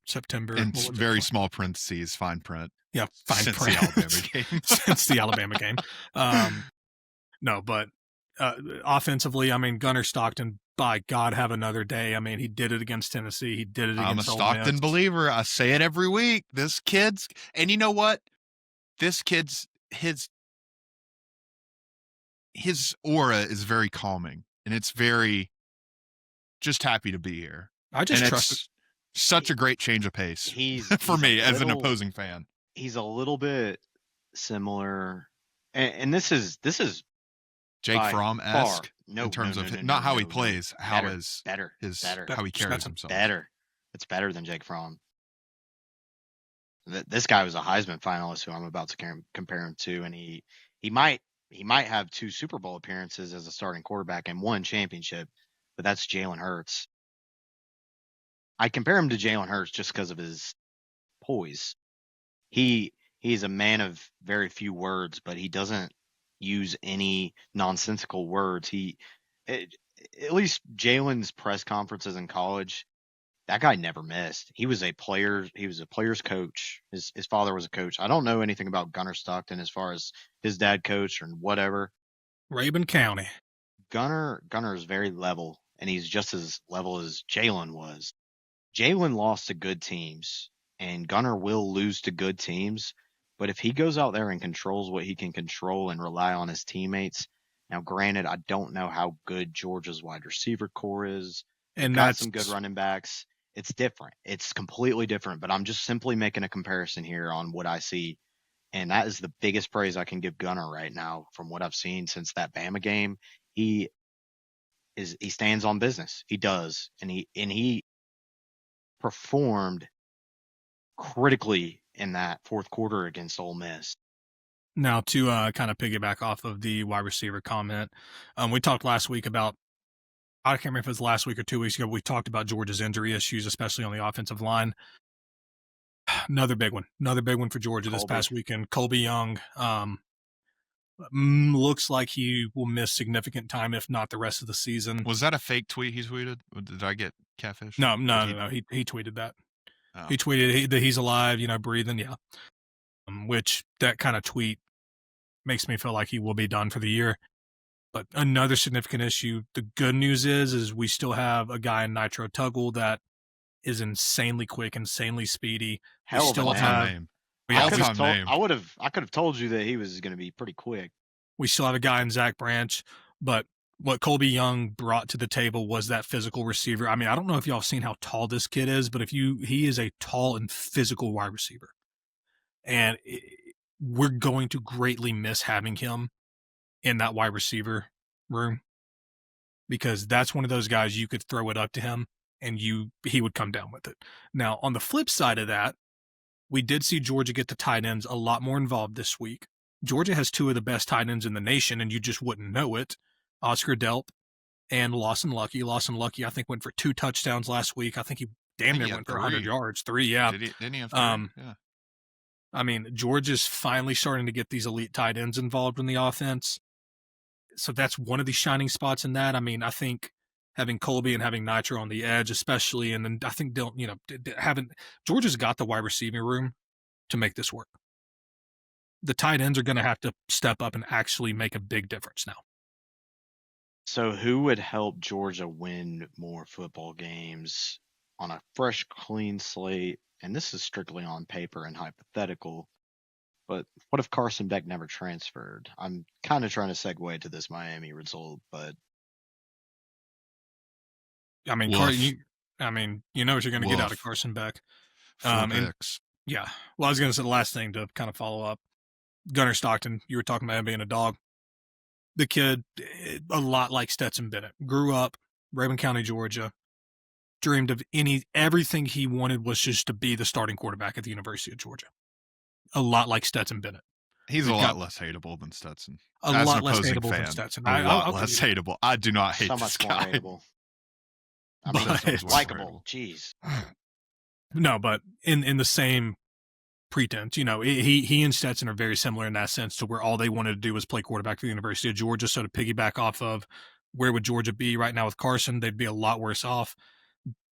S3: September.
S1: And very small parentheses, fine print.
S3: Yeah, fine
S1: since
S3: print.
S1: the Alabama game.
S3: Since the Alabama game. No, but offensively, I mean, Gunnar Stockton, by God, have another day. I mean, he did it against Tennessee. He did it
S1: I'm a
S3: against Ole
S1: Stockton
S3: Miss.
S1: believer. I say it every week. This kid's, and you know what? This kid's, his aura is very calming, and it's very just happy to be here.
S3: I just
S1: and
S3: trust
S1: it's such a great change of pace for me as an opposing fan.
S4: He's a little bit similar, and this is
S1: Jake Fromm-esque
S4: no,
S1: in terms
S4: no,
S1: of
S4: no,
S1: not
S4: no,
S1: how he
S4: no,
S1: plays,
S4: no.
S1: how
S4: Better,
S1: his
S4: better,
S1: his
S4: better.
S1: how he carries
S3: That's
S1: himself.
S4: Better. It's better than Jake Fromm. This guy was a Heisman finalist who I'm about to compare him to, and he might have 2 Super Bowl appearances as a starting quarterback and 1 championship, but that's Jalen Hurts. I compare him to Jalen Hurts just because of his poise. He's a man of very few words, but he doesn't use any nonsensical words. At least Jalen's press conferences in college, that guy never missed. He was a player. He was a player's coach. His father was a coach. I don't know anything about Gunnar Stockton as far as his dad coach or whatever.
S3: Rabun County.
S4: Gunnar is very level, and he's just as level as Jalen was. Jalen lost to good teams, and Gunnar will lose to good teams. But if he goes out there and controls what he can control and rely on his teammates, now granted, I don't know how good Georgia's wide receiver core is.
S3: And
S4: Got
S3: that's
S4: some good running backs. It's different. It's completely different. But I'm just simply making a comparison here on what I see. And that is the biggest praise I can give Gunnar right now from what I've seen since that Bama game. He stands on business. He does. And he performed critically in that fourth quarter against Ole Miss.
S3: Now, to kind of piggyback off of the wide receiver comment, we talked last week about, I can't remember if it was last week or 2 weeks ago, we talked about Georgia's injury issues, especially on the offensive line. Another big one for Georgia this past weekend. Colby Young looks like he will miss significant time, if not the rest of the season.
S1: Was that a fake tweet he tweeted? Did I get catfish?
S3: No. He tweeted that.
S1: Oh.
S3: He tweeted that he's alive, breathing. Yeah. Which that kind of tweet makes me feel like he will be done for the year. But another significant issue, the good news is we still have a guy in Nitro Tuggle that is insanely quick, insanely speedy.
S4: Hell of a
S1: name.
S4: I could have told you that he was going to be pretty quick.
S3: We still have a guy in Zach Branch, but what Colby Young brought to the table was that physical receiver. I mean, I don't know if y'all have seen how tall this kid is, but he is a tall and physical wide receiver. And we're going to greatly miss having him in that wide receiver room, because that's one of those guys you could throw it up to him and he would come down with it. Now, on the flip side of that, we did see Georgia get the tight ends a lot more involved this week. Georgia has 2 of the best tight ends in the nation, and you just wouldn't know it. Oscar Delp and Lawson Lucky. Lawson Lucky, I think, went for 2 touchdowns last week. I think he damn near went for 100 yards. 3, yeah.
S1: Didn't he have 3? Yeah.
S3: I mean, Georgia's finally starting to get these elite tight ends involved in the offense. So that's one of the shining spots in that. I mean, I think having Colby and having Nitro on the edge, especially, and then I think Georgia's got the wide receiving room to make this work. The tight ends are going to have to step up and actually make a big difference now.
S4: So who would help Georgia win more football games on a fresh, clean slate? And this is strictly on paper and hypothetical. But what if Carson Beck never transferred? I'm kind of trying to segue to this Miami result, but
S3: I mean, you know what you're going to get out of Carson Beck. Yeah. Well, I was going to say the last thing to kind of follow up. Gunnar Stockton, you were talking about him being a dog. The kid, a lot like Stetson Bennett, grew up Rabun County, Georgia, dreamed of everything he wanted was just to be the starting quarterback at the University of Georgia. A lot like Stetson Bennett.
S1: He's a lot less hateable than Stetson.
S3: A lot less hateable than Stetson.
S1: A lot less hateable. I do not hate this guy.
S4: So much more hateable. I mean, likable. Jeez.
S3: No, but in the same pretense, he and Stetson are very similar in that sense, to where all they wanted to do was play quarterback for the University of Georgia. So to piggyback off of where would Georgia be right now with Carson, they'd be a lot worse off.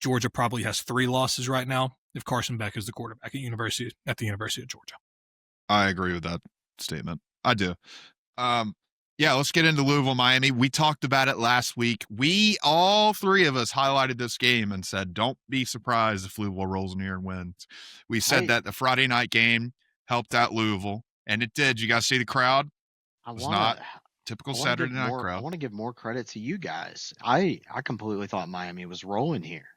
S3: Georgia probably has 3 losses right now if Carson Beck is the quarterback at the University of Georgia.
S1: I agree with that statement. I do. Yeah, let's get into Louisville, Miami. We talked about it last week. All three of us highlighted this game and said, don't be surprised if Louisville rolls in here and wins. We said that the Friday night game helped out Louisville, and it did. You guys see the crowd? It was not typical Saturday night crowd.
S4: I want to give more credit to you guys. I completely thought Miami was rolling here.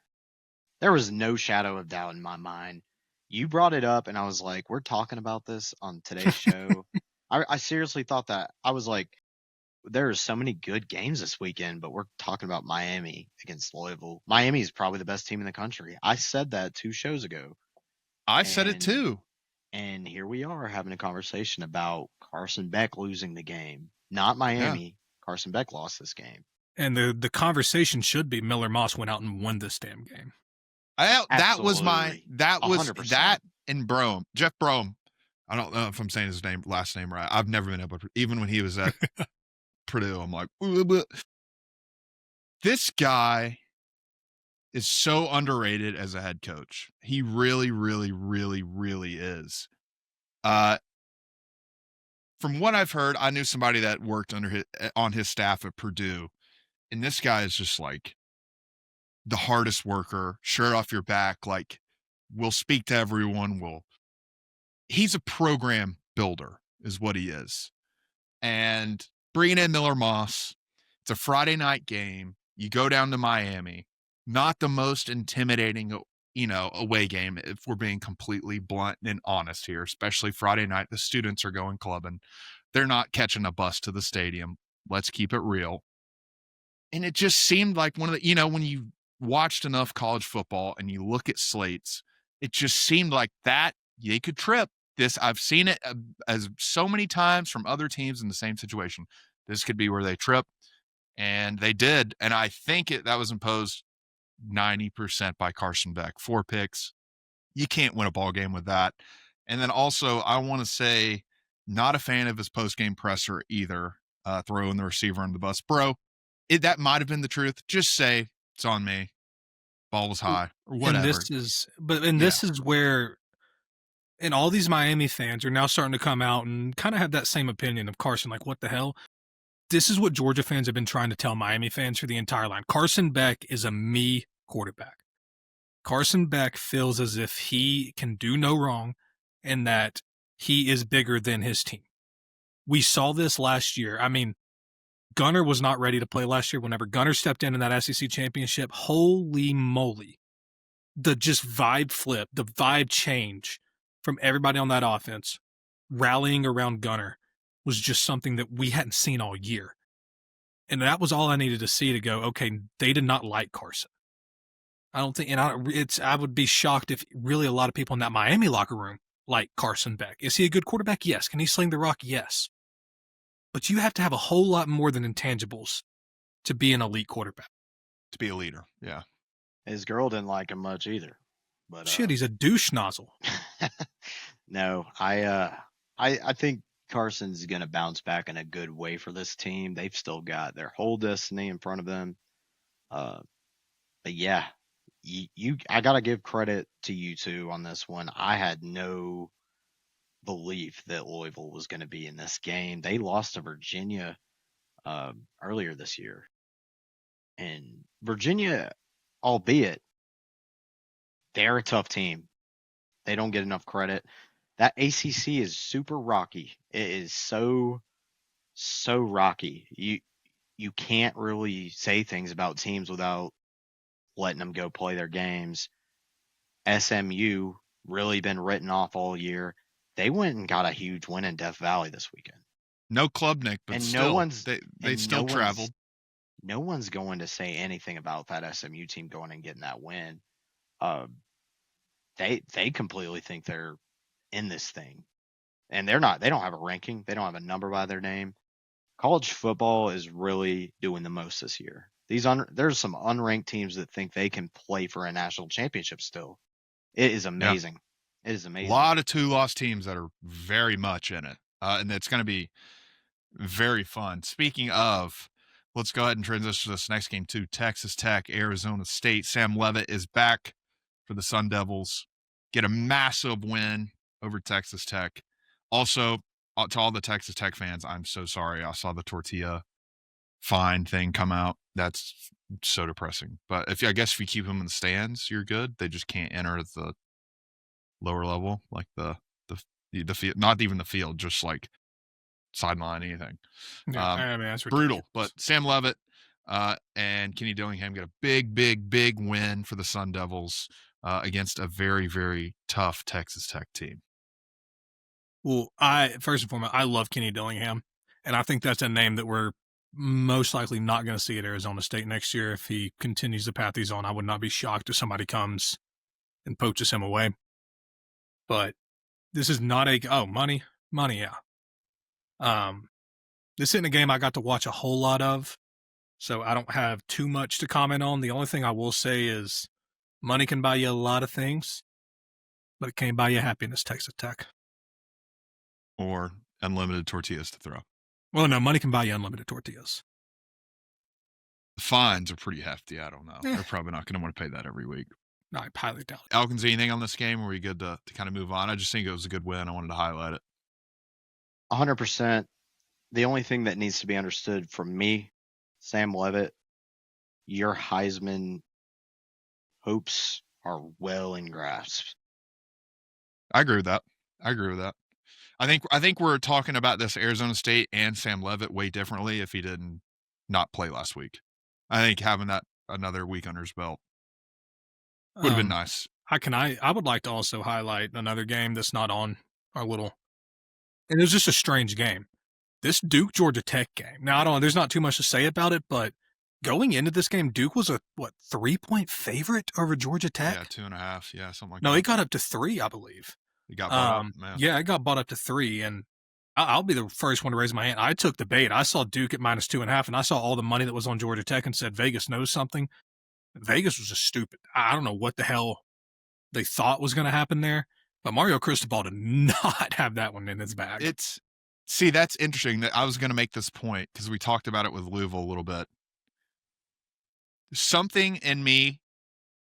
S4: There was no shadow of doubt in my mind. You brought it up, and I was like, we're talking about this on today's show. I seriously thought that. I was like, there are so many good games this weekend, but we're talking about Miami against Louisville. Miami is probably the best team in the country. I said that 2 shows ago.
S1: I said it too.
S4: And here we are having a conversation about Carson Beck losing the game. Not Miami. Yeah. Carson Beck lost this game.
S3: And the conversation should be Miller Moss went out and won this damn game.
S1: That was
S4: 100%.
S1: that and Brome. Jeff Brome. I don't know if I'm saying his last name right. I've never been able to, even when he was at Purdue, I'm like, this guy is so underrated as a head coach. He really, really, really, really is. From what I've heard, I knew somebody that worked on his staff at Purdue, and this guy is just like the hardest worker, shirt off your back, like will speak to everyone. He's a program builder is what he is. And bringing in Miller Moss, it's a Friday night game. You go down to Miami, not the most intimidating, away game, if we're being completely blunt and honest here, especially Friday night. The students are going clubbing. They're not catching a bus to the stadium. Let's keep it real. And it just seemed like one of the, when you watched enough college football and you look at slates, it just seemed like that they could trip. This, I've seen it as so many times from other teams in the same situation. This could be where they trip, and they did. And I think that was imposed 90% by Carson Beck. 4 picks. You can't win a ball game with that. And then also, I want to say, not a fan of his post-game presser either, throwing the receiver under the bus. Bro, that might have been the truth. Just say, it's on me. Ball was high, or whatever.
S3: This is where, and all these Miami fans are now starting to come out and kind of have that same opinion of Carson, like, what the hell? This is what Georgia fans have been trying to tell Miami fans for the entire line. Carson Beck is a me quarterback. Carson Beck feels as if he can do no wrong and that he is bigger than his team. We saw this last year. I mean, Gunner was not ready to play last year. Whenever Gunner stepped in that SEC championship, holy moly. The just vibe flip, the vibe change from everybody on that offense rallying around Gunner was just something that we hadn't seen all year. And that was all I needed to see to go, okay, they did not like Carson. I don't think, and I would be shocked if really a lot of people in that Miami locker room like Carson Beck. Is he a good quarterback? Yes. Can he sling the rock? Yes. But you have to have a whole lot more than intangibles to be an elite quarterback.
S1: To be a leader, yeah.
S4: His girl didn't like him much either. But
S3: shit, he's a douche nozzle.
S4: No, I think Carson's going to bounce back in a good way for this team. They've still got their whole destiny in front of them. But yeah, I got to give credit to you two on this one. I had no belief that Louisville was going to be in this game. They lost to Virginia earlier this year. And Virginia, albeit, they're a tough team. They don't get enough credit. That ACC is super rocky. It is so rocky. You can't really say things about teams without letting them go play their games. SMU really been written off all year. They went and got a huge win in Death Valley this weekend.
S1: No Klubnik, but
S4: and
S1: still,
S4: no one's,
S1: they still traveled.
S4: No one's going to say anything about that SMU team going and getting that win. They completely think they're in this thing, and they're not. They don't have a ranking. They don't have a number by their name. College football is really doing the most this year. There's some unranked teams that think they can play for a national championship still. It is amazing. Yeah. It is amazing.
S1: A lot of 2-loss teams that are very much in it, and it's going to be very fun. Speaking of, let's go ahead and transition to this next game too. Texas Tech, Arizona State. Sam Leavitt is back for the Sun Devils. Get a massive win over Texas Tech. Also, to all the Texas Tech fans, I'm so sorry. I saw the tortilla fine thing come out. That's so depressing. But I guess if you keep them in the stands, you're good. They just can't enter the lower level, like the field, not even the field, just like sideline, anything.
S3: Yeah, I mean, that's
S1: brutal.
S3: ridiculous.
S1: But Sam Leavitt and Kenny Dillingham get a big win for the Sun Devils against a very, very tough Texas Tech team.
S3: Well, first and foremost, I love Kenny Dillingham, and I think that's a name that we're most likely not going to see at Arizona State next year if he continues the path he's on. I would not be shocked if somebody comes and poaches him away. But this is not money, yeah. This isn't a game I got to watch a whole lot of, so I don't have too much to comment on. The only thing I will say is money can buy you a lot of things, but it can't buy you happiness, Texas Tech.
S1: Or unlimited tortillas to throw.
S3: Well, no, money can buy you unlimited tortillas.
S1: The fines are pretty hefty. I don't know. They're probably not going to want to pay that every week.
S3: No, I highly doubt it.
S1: Alkins, anything on this game? Or are we good to kind of move on? I just think it was a good win. I wanted to highlight it.
S4: 100%. The only thing that needs to be understood from me, Sam Leavitt, your Heisman hopes are well in grasp.
S1: I agree with that. I think we're talking about this Arizona State and Sam Leavitt way differently if he didn't not play last week. I think having that another week under his belt would have been nice.
S3: I would like to also highlight another game that's not on our little, and it was just a strange game. This Duke Georgia Tech game. Now there's not too much to say about it, but going into this game, Duke was a 3-point favorite over Georgia Tech.
S1: Yeah, 2.5. Yeah, something like that.
S3: No, it got up to 3, I believe.
S1: It got bought up.
S3: Yeah, it got bought up to 3, and I'll be the first one to raise my hand. I took the bait. I saw Duke at -2.5, and I saw all the money that was on Georgia Tech and said Vegas knows something. Vegas was just stupid. I don't know what the hell they thought was going to happen there, but Mario Cristobal did not have that one in his bag.
S1: See, that's interesting. That I was going to make this point because we talked about it with Louisville a little bit. Something in me,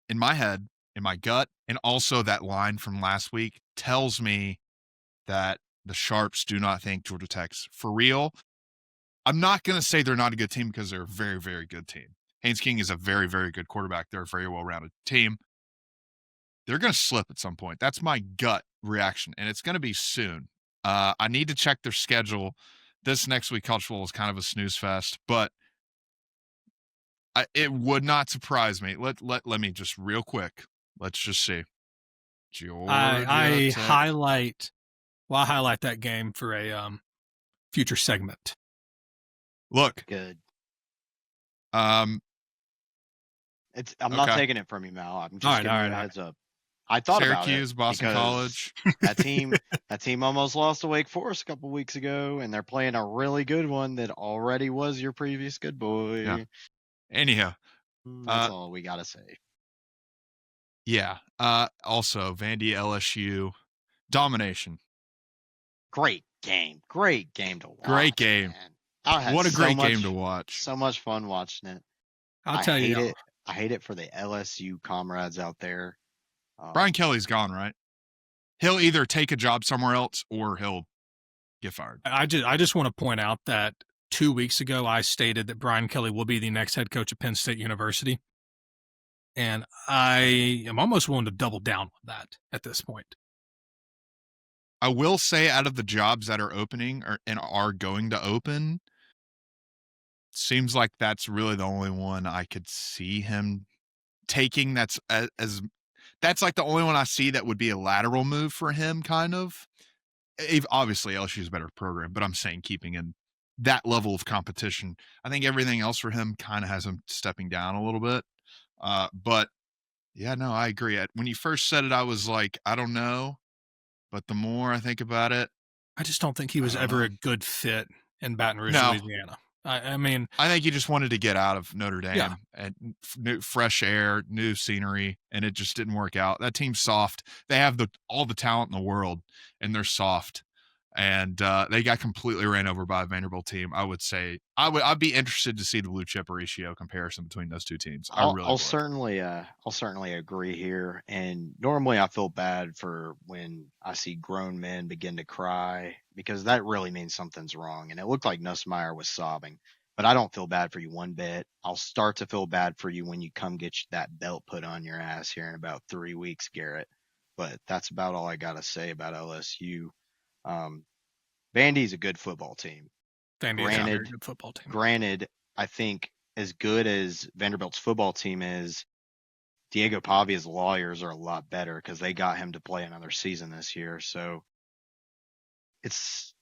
S1: in my head, in my gut, and also that line from last week tells me that the Sharps do not think Georgia Tech's for real. I'm not going to say they're not a good team because they're a very, very good team. Haynes King is a very, very good quarterback. They're a very well-rounded team. They're going to slip at some point. That's my gut reaction, and it's going to be soon. I need to check their schedule. This next week, college football is kind of a snooze fest, but it would not surprise me. Let me just real quick. Let's just see. Georgia
S3: I
S1: Tech.
S3: highlight that game for a future segment.
S1: Look,
S4: Good.
S1: I'm
S4: not taking it from you, Mal. I'm just
S3: All right,
S4: giving you a heads up. I thought
S1: Syracuse,
S4: about it
S1: Boston College.
S4: that team almost lost to Wake Forest a couple weeks ago, and they're playing a really good one that already was your previous good boy.
S1: Yeah. Anyhow,
S4: that's all we gotta say.
S1: Yeah. Also, Vandy LSU domination.
S4: Great game to watch.
S1: Great game.
S4: Man.
S1: What a great game to watch.
S4: So much fun watching it.
S3: I'll tell you.
S4: I hate it for the LSU comrades out there.
S1: Brian Kelly's gone, right? He'll either take a job somewhere else or he'll get fired.
S3: I just want to point out that 2 weeks ago I stated that Brian Kelly will be the next head coach at Penn State University, and I am almost willing to double down on that at this point.
S1: I will say, out of the jobs that are opening and are going to open, seems like that's really the only one I could see him taking. That's like the only one I see that would be a lateral move for him, kind of. Obviously, LSU is a better program, but I'm saying keeping in that level of competition. I think everything else for him kind of has him stepping down a little bit. But yeah, no, I agree. When you first said it, I was like, I don't know. But the more I think about it,
S3: I just don't think he was ever a good fit in Baton Rouge,
S1: No.
S3: Louisiana. I mean,
S1: I think he just wanted to get out of Notre Dame and new fresh air, new scenery, and it just didn't work out. That team's soft. They have all the talent in the world, and they're soft. And they got completely ran over by a Vanderbilt team. I would say I'd be interested to see the blue chip ratio comparison between those two teams.
S4: I'll certainly agree here. And normally I feel bad for when I see grown men begin to cry because that really means something's wrong. And it looked like Nussmeier was sobbing, but I don't feel bad for you one bit. I'll start to feel bad for you when you come get that belt put on your ass here in about 3 weeks, Garrett. But that's about all I got to say about LSU. Vandy's a good football team.
S3: Vandy is a very good football team.
S4: Granted, I think as good as Vanderbilt's football team is, Diego Pavia's lawyers are a lot better because they got him to play another season this year. So it's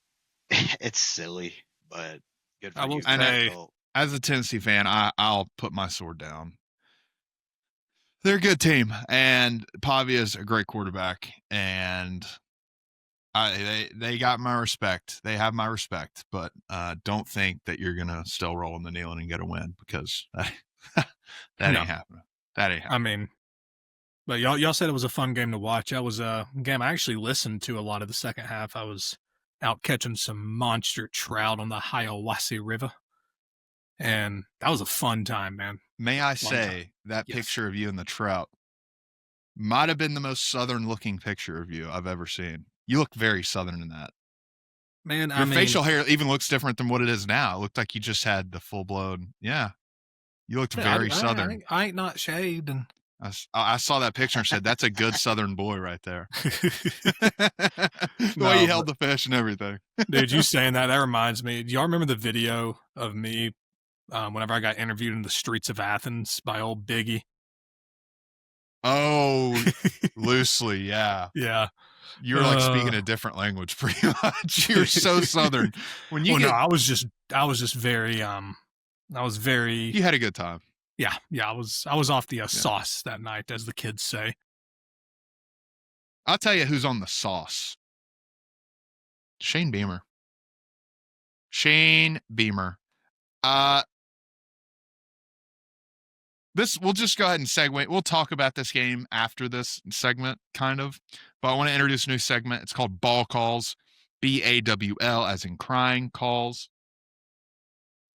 S4: silly, but good for you.
S1: As a Tennessee fan, I'll put my sword down. They're a good team, and Pavia's a great quarterback, and they got my respect. They have my respect, but don't think that you're gonna still roll in the kneeling and get a win because that ain't happening. That ain't happening.
S3: I mean, but y'all said it was a fun game to watch. That was a game I actually listened to a lot of the second half. I was out catching some monster trout on the Hiawassee River, and that was a fun time, man.
S1: May I say that picture of you and the trout might have been the most southern-looking picture of you I've ever seen. You look very southern in that.
S3: Man,
S1: Your facial hair even looks different than what it is now. It looked like you just had the full-blown, you looked very southern.
S3: I ain't not shaved. And
S1: I saw that picture and said, that's a good southern boy right there. The way he held the fish and everything.
S3: Dude, you saying that reminds me. Do y'all remember the video of me whenever I got interviewed in the streets of Athens by old Biggie?
S1: Oh, loosely, yeah.
S3: Yeah.
S1: You're like speaking a different language pretty much. You're so southern.
S3: I was just very
S1: You had a good time.
S3: Yeah, I was off the sauce that night, as the kids say.
S1: I'll tell you who's on the sauce. Shane Beamer. We'll just go ahead and segue. We'll talk about this game after this segment, kind of. But I want to introduce a new segment. It's called Ball Calls. BAWL, as in crying calls.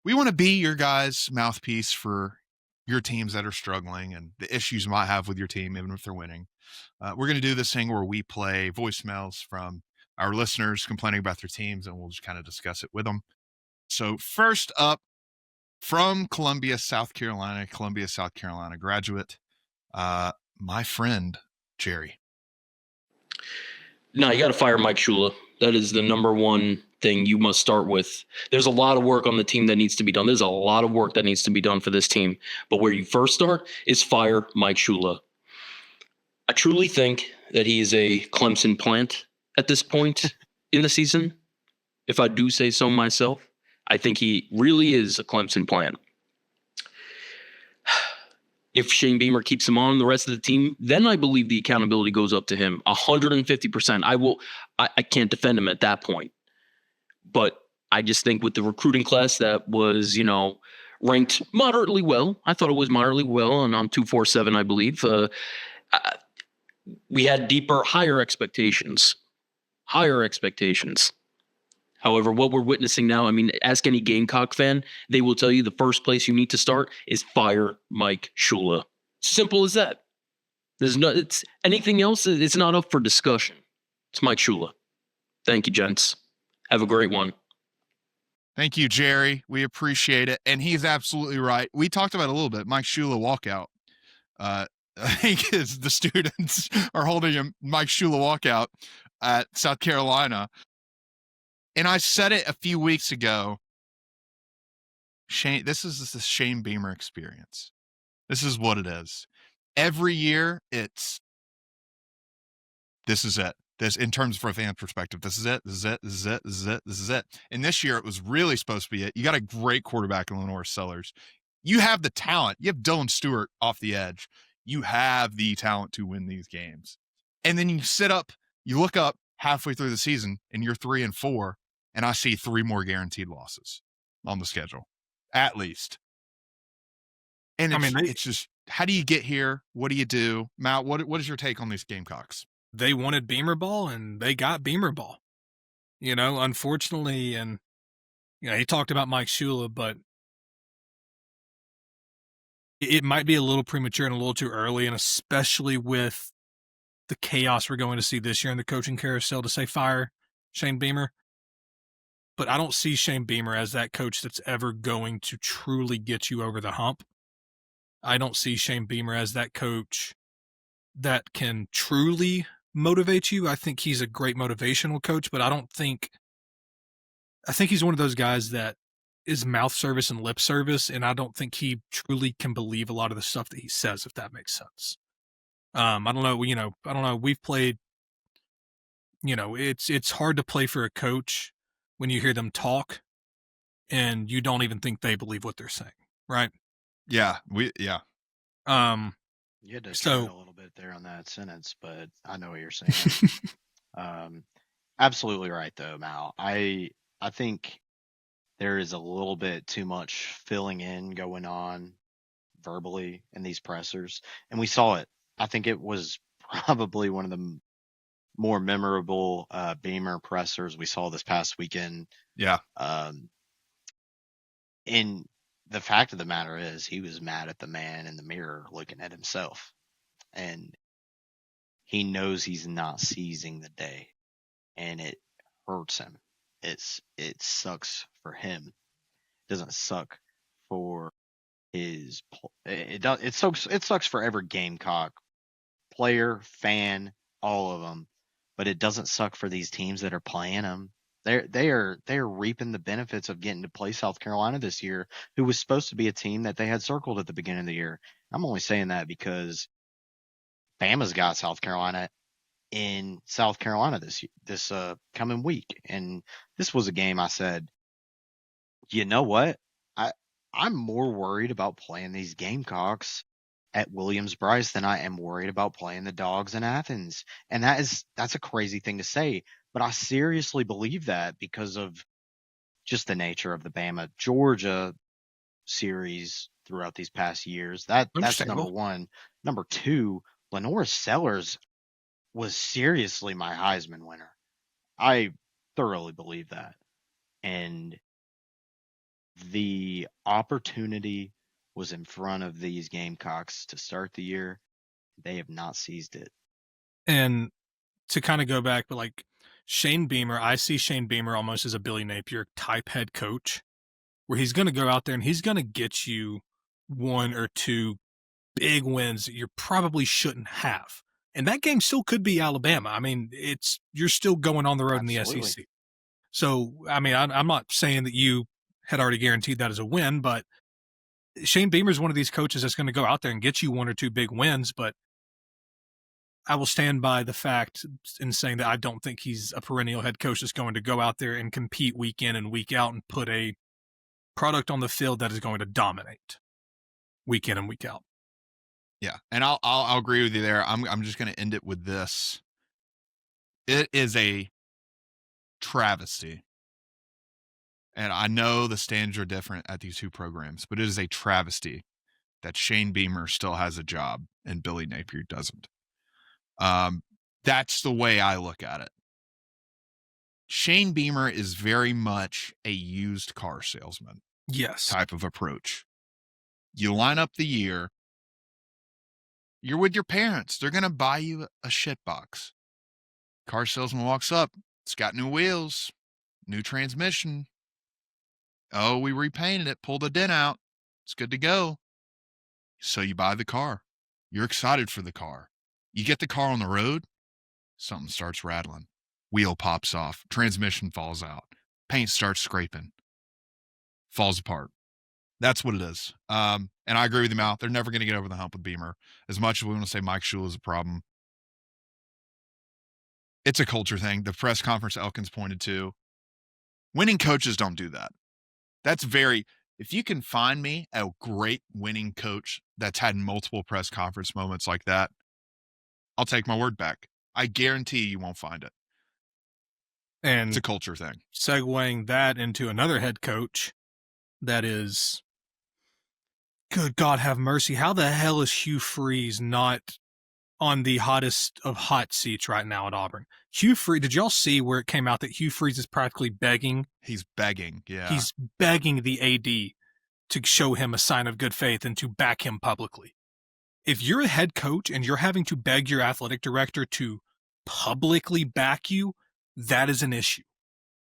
S1: We want to be your guys' mouthpiece for your teams that are struggling and the issues you might have with your team, even if they're winning. We're going to do this thing where we play voicemails from our listeners complaining about their teams, and we'll just kind of discuss it with them. So first up, from Columbia, South Carolina graduate, my friend, Jerry.
S5: No, you got to fire Mike Shula. That is the number one thing you must start with. There's a lot of work on the team that needs to be done. There's a lot of work that needs to be done for this team. But where you first start is fire Mike Shula. I truly think that he is a Clemson plant at this point in the season. If I do say so myself, I think he really is a Clemson plant. If Shane Beamer keeps him on the rest of the team, then I believe the accountability goes up to him 150%. I can't defend him at that point. But I just think with the recruiting class that was, ranked moderately well, I thought it was moderately well, and on 247, I believe, we had higher expectations. However, what we're witnessing now, ask any Gamecock fan, they will tell you the first place you need to start is fire Mike Shula. Simple as that. It's anything else, it's not up for discussion. It's Mike Shula. Thank you, gents. Have a great one.
S1: Thank you, Jerry. We appreciate it. And he's absolutely right. We talked about it a little bit. Mike Shula walkout. I think the students are holding a Mike Shula walkout at South Carolina. And I said it a few weeks ago. This is the Shane Beamer experience. This is what it is. Every year, this is it. This, in terms of a fan perspective, this is it. And this year, it was really supposed to be it. You got a great quarterback in Lenore Sellers. You have the talent. You have Dylan Stewart off the edge. You have the talent to win these games. And then you look up halfway through the season, and you're 3-4. And I see 3 more guaranteed losses on the schedule, at least. And it's just, how do you get here? What do you do? Matt, what is your take on these Gamecocks?
S3: They wanted Beamer ball, and they got Beamer ball. unfortunately, and he talked about Mike Shula, but it might be a little premature and a little too early, and especially with the chaos we're going to see this year in the coaching carousel, to say fire Shane Beamer. But I don't see Shane Beamer as that coach that's ever going to truly get you over the hump. I don't see Shane Beamer as that coach that can truly motivate you. I think he's a great motivational coach, but I think he's one of those guys that is mouth service and lip service, and I don't think he truly can believe a lot of the stuff that he says, if that makes sense. I don't know. I don't know. We've played. It's hard to play for a coach when you hear them talk, and you don't even think they believe what they're saying, right?
S1: Yeah,
S4: You had to try a little bit there on that sentence, but I know what you're saying. Absolutely right, though, Mal. I think there is a little bit too much filling in going on verbally in these pressers, and we saw it. I think it was probably one of the more memorable Beamer pressers we saw this past weekend.
S1: Yeah.
S4: And the fact of the matter is, he was mad at the man in the mirror looking at himself, and he knows he's not seizing the day, and it hurts him. It sucks for him. It doesn't suck for his. It sucks for every Gamecock player, fan, all of them. But it doesn't suck for these teams that are playing them. They are reaping the benefits of getting to play South Carolina this year, who was supposed to be a team that they had circled at the beginning of the year. I'm only saying that because Bama's got South Carolina in South Carolina this coming week, and this was a game I said, you know what, I'm more worried about playing these Gamecocks at Williams-Brice than I am worried about playing the Dogs in Athens. And that's a crazy thing to say, but I seriously believe that because of just the nature of the Bama-Georgia series throughout these past years. That's number one. Number two, Lenora Sellers was seriously my Heisman winner. I thoroughly believe that. And the opportunity was in front of these Gamecocks to start the year. They have not seized it.
S3: And to kind of go back, but like Shane Beamer, I see Shane Beamer almost as a Billy Napier type head coach, where he's going to go out there and he's going to get you one or two big wins that you probably shouldn't have. And that game still could be Alabama. I mean, you're still going on the road
S4: Absolutely.
S3: in the SEC. So, I mean, I'm not saying that you had already guaranteed that as a win, but Shane Beamer is one of these coaches that's going to go out there and get you one or two big wins. But I will stand by the fact in saying that I don't think he's a perennial head coach that's going to go out there and compete week in and week out and put a product on the field that is going to dominate week in and week out.
S1: Yeah, and I'll agree with you there. I'm just going to end it with this. It is a travesty, and I know the standards are different at these two programs, but it is a travesty that Shane Beamer still has a job and Billy Napier doesn't. That's the way I look at it. Shane Beamer is very much a used car salesman.
S3: Yes.
S1: Type of approach. You line up the year. You're with your parents. They're going to buy you a shit box. Car salesman walks up. It's got new wheels, new transmission. Oh, we repainted it, pulled the dent out. It's good to go. So you buy the car. You're excited for the car. You get the car on the road. Something starts rattling. Wheel pops off. Transmission falls out. Paint starts scraping. Falls apart. That's what it is. And I agree with you, Mal. They're never going to get over the hump with Beamer. As much as we want to say Mike Shula is a problem, it's a culture thing. The press conference Elkins pointed to. Winning coaches don't do that. If you can find me a great winning coach that's had multiple press conference moments like that, I'll take my word back. I guarantee you won't find it.
S3: And
S1: it's a culture thing.
S3: Segueing that into another head coach that is, good God have mercy, how the hell is Hugh Freeze not on the hottest of hot seats right now at Auburn. Hugh Freeze, did y'all see where it came out that Hugh Freeze is practically begging?
S1: He's begging, yeah.
S3: He's begging the AD to show him a sign of good faith and to back him publicly. If you're a head coach and you're having to beg your athletic director to publicly back you, that is an issue.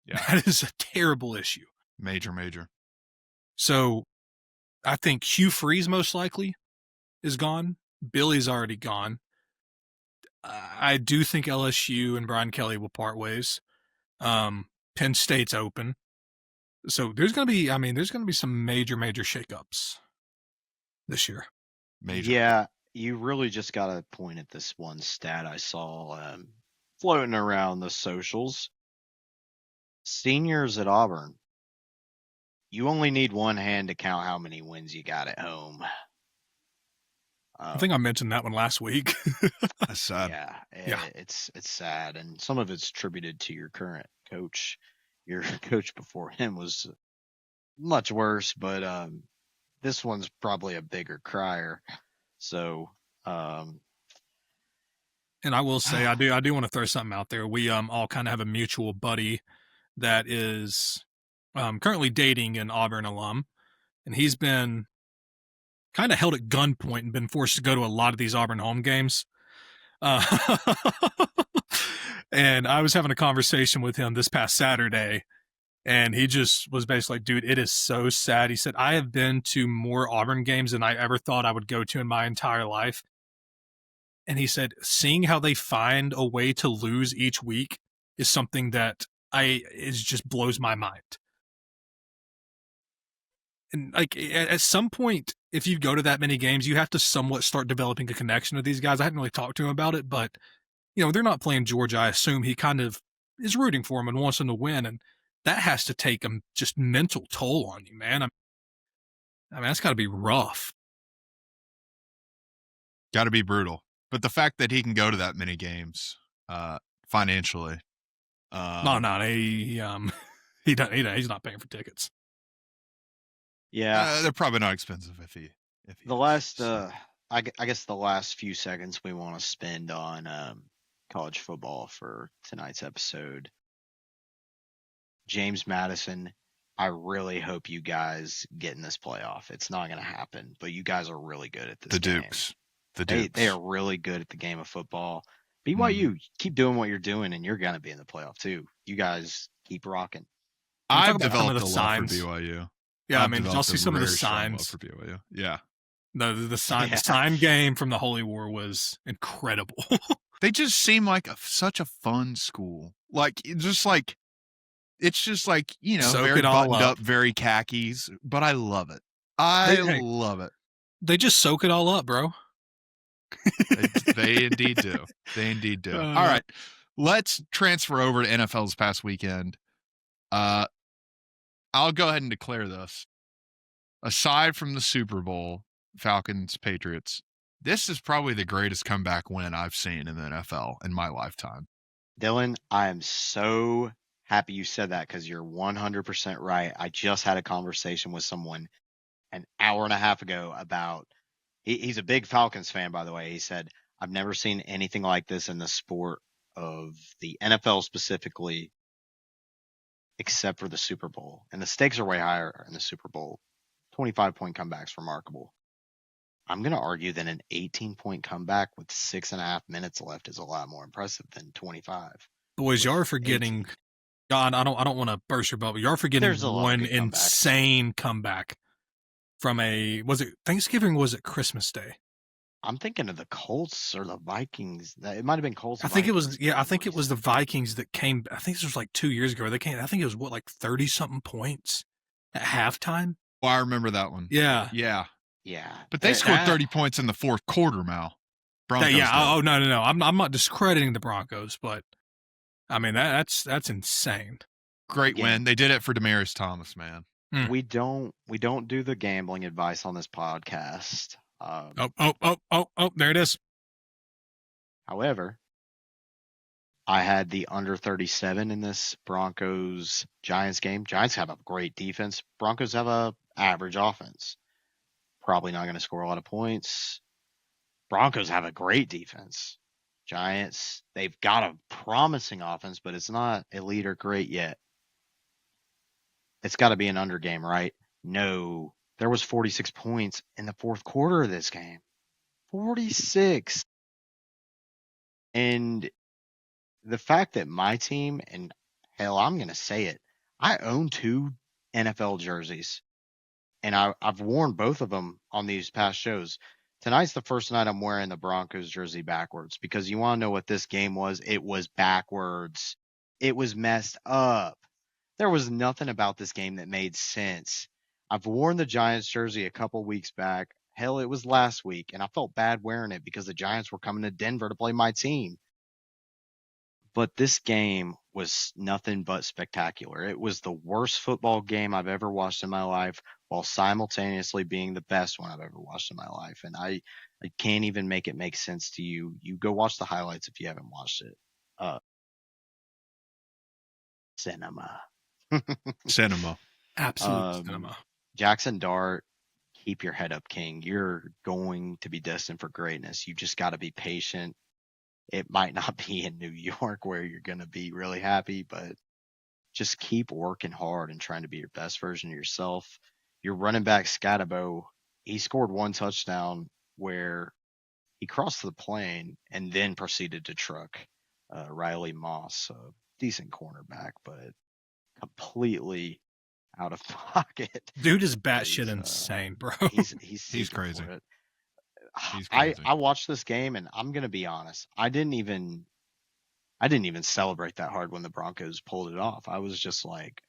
S1: Yeah.
S3: That is a terrible issue.
S1: Major.
S3: So I think Hugh Freeze most likely is gone. Billy's already gone. I do think LSU and Brian Kelly will part ways. Penn State's open. So there's going to be some major shakeups this year.
S1: Major.
S4: Yeah, you really just got to point at this one stat I saw floating around the socials. Seniors at Auburn, you only need one hand to count how many wins you got at home.
S3: I think I mentioned that one last week.
S1: That's sad.
S4: Yeah, it's sad, and some of it's attributed to your current coach. Your coach before him was much worse, but this one's probably a bigger crier. So,
S3: and I will say, I do want to throw something out there. We all kind of have a mutual buddy that is currently dating an Auburn alum, and he's been kind of held at gunpoint and been forced to go to a lot of these Auburn home games. And I was having a conversation with him this past Saturday, and he just was basically like, dude, it is so sad. He said, I have been to more Auburn games than I ever thought I would go to in my entire life. And he said, seeing how they find a way to lose each week is something that just blows my mind. And like at some point, if you go to that many games, you have to somewhat start developing a connection with these guys. I hadn't really talked to him about it, but they're not playing Georgia. I assume he kind of is rooting for them and wants them to win, and that has to take a just mental toll on you, man. I mean, that's got to be rough.
S1: Got to be brutal. But the fact that he can go to that many games, financially,
S3: he's not paying for tickets.
S4: yeah,
S1: they're probably not expensive if he
S4: the last, I guess the last few seconds we want to spend on college football for tonight's episode. James Madison, I really hope you guys get in this playoff. It's not going to happen, but you guys are really good at this game.
S1: The Dukes.
S4: They are really good at the game of football. BYU, keep doing what you're doing, and you're going to be in the playoff too. You guys keep rocking.
S1: I've developed a love for BYU.
S3: Yeah, did y'all see some of the signs
S1: for BYU? Yeah.
S3: The sign game from the Holy War was incredible.
S1: They just seem like such a fun school. It's just like
S3: Soak
S1: very
S3: it all
S1: buttoned
S3: up.
S1: up, very khakis, but I love it. I love it.
S3: They just soak it all up, bro.
S1: They indeed do. All right, let's transfer over to NFL this past weekend. I'll go ahead and declare this. Aside from the Super Bowl, Falcons, Patriots, this is probably the greatest comeback win I've seen in the NFL in my lifetime.
S4: Dylan, I am so happy you said that because you're 100% right. I just had a conversation with someone an hour and a half ago about he's a big Falcons fan, by the way. He said, I've never seen anything like this in the sport of the NFL specifically, except for the Super Bowl. And the stakes are way higher in the Super Bowl. 25-point comeback's remarkable. I'm going to argue that an 18-point comeback with 6.5 minutes left is a lot more impressive than 25.
S3: Boys, y'all are forgetting. God, I don't want to burst your bubble. Y'all are forgetting one insane comeback from was it Thanksgiving? Was it Christmas Day?
S4: I'm thinking of the Colts or the Vikings. It might have been Colts.
S3: I think it was. Yeah, I think it was the Vikings that came. I think this was like 2 years ago. They came. I think it was 30-something points at halftime.
S1: Oh, I remember that one.
S3: Yeah.
S1: But they scored 30 points in the fourth quarter, Mal. Broncos.
S3: Yeah. Oh no. I'm not discrediting the Broncos, but I mean that's insane.
S1: Great win. They did it for Demaryius Thomas, man.
S4: We don't do the gambling advice on this podcast.
S3: There it is.
S4: However, I had the under 37 in this Broncos Giants game. Giants have a great defense. Broncos have a average offense. Probably not going to score a lot of points. Broncos have a great defense. Giants, they've got a promising offense, but it's not elite or great yet. It's got to be an under game, right? No. There was 46 points in the fourth quarter of this game. 46. And the fact that my team, and hell, I'm going to say it, I own 2 NFL jerseys. And I've worn both of them on these past shows. Tonight's the first night I'm wearing the Broncos jersey backwards because you want to know what this game was? It was backwards. It was messed up. There was nothing about this game that made sense. I've worn the Giants jersey a couple weeks back. Hell, it was last week, and I felt bad wearing it because the Giants were coming to Denver to play my team. But this game was nothing but spectacular. It was the worst football game I've ever watched in my life while simultaneously being the best one I've ever watched in my life. And I can't even make it make sense to you. You go watch the highlights if you haven't watched it. Cinema.
S1: Cinema.
S3: Absolute cinema.
S4: Jackson Dart, keep your head up, King. You're going to be destined for greatness. You just got to be patient. It might not be in New York where you're going to be really happy, but just keep working hard and trying to be your best version of yourself. Your running back, Scatabo, he scored 1 touchdown where he crossed the plane and then proceeded to truck Riley Moss, a decent cornerback, but completely out of pocket.
S3: Dude is batshit insane, bro.
S4: He's
S1: crazy.
S4: For it.
S1: He's crazy.
S4: I watched this game and I'm gonna be honest. I didn't even celebrate that hard when the Broncos pulled it off. I was just like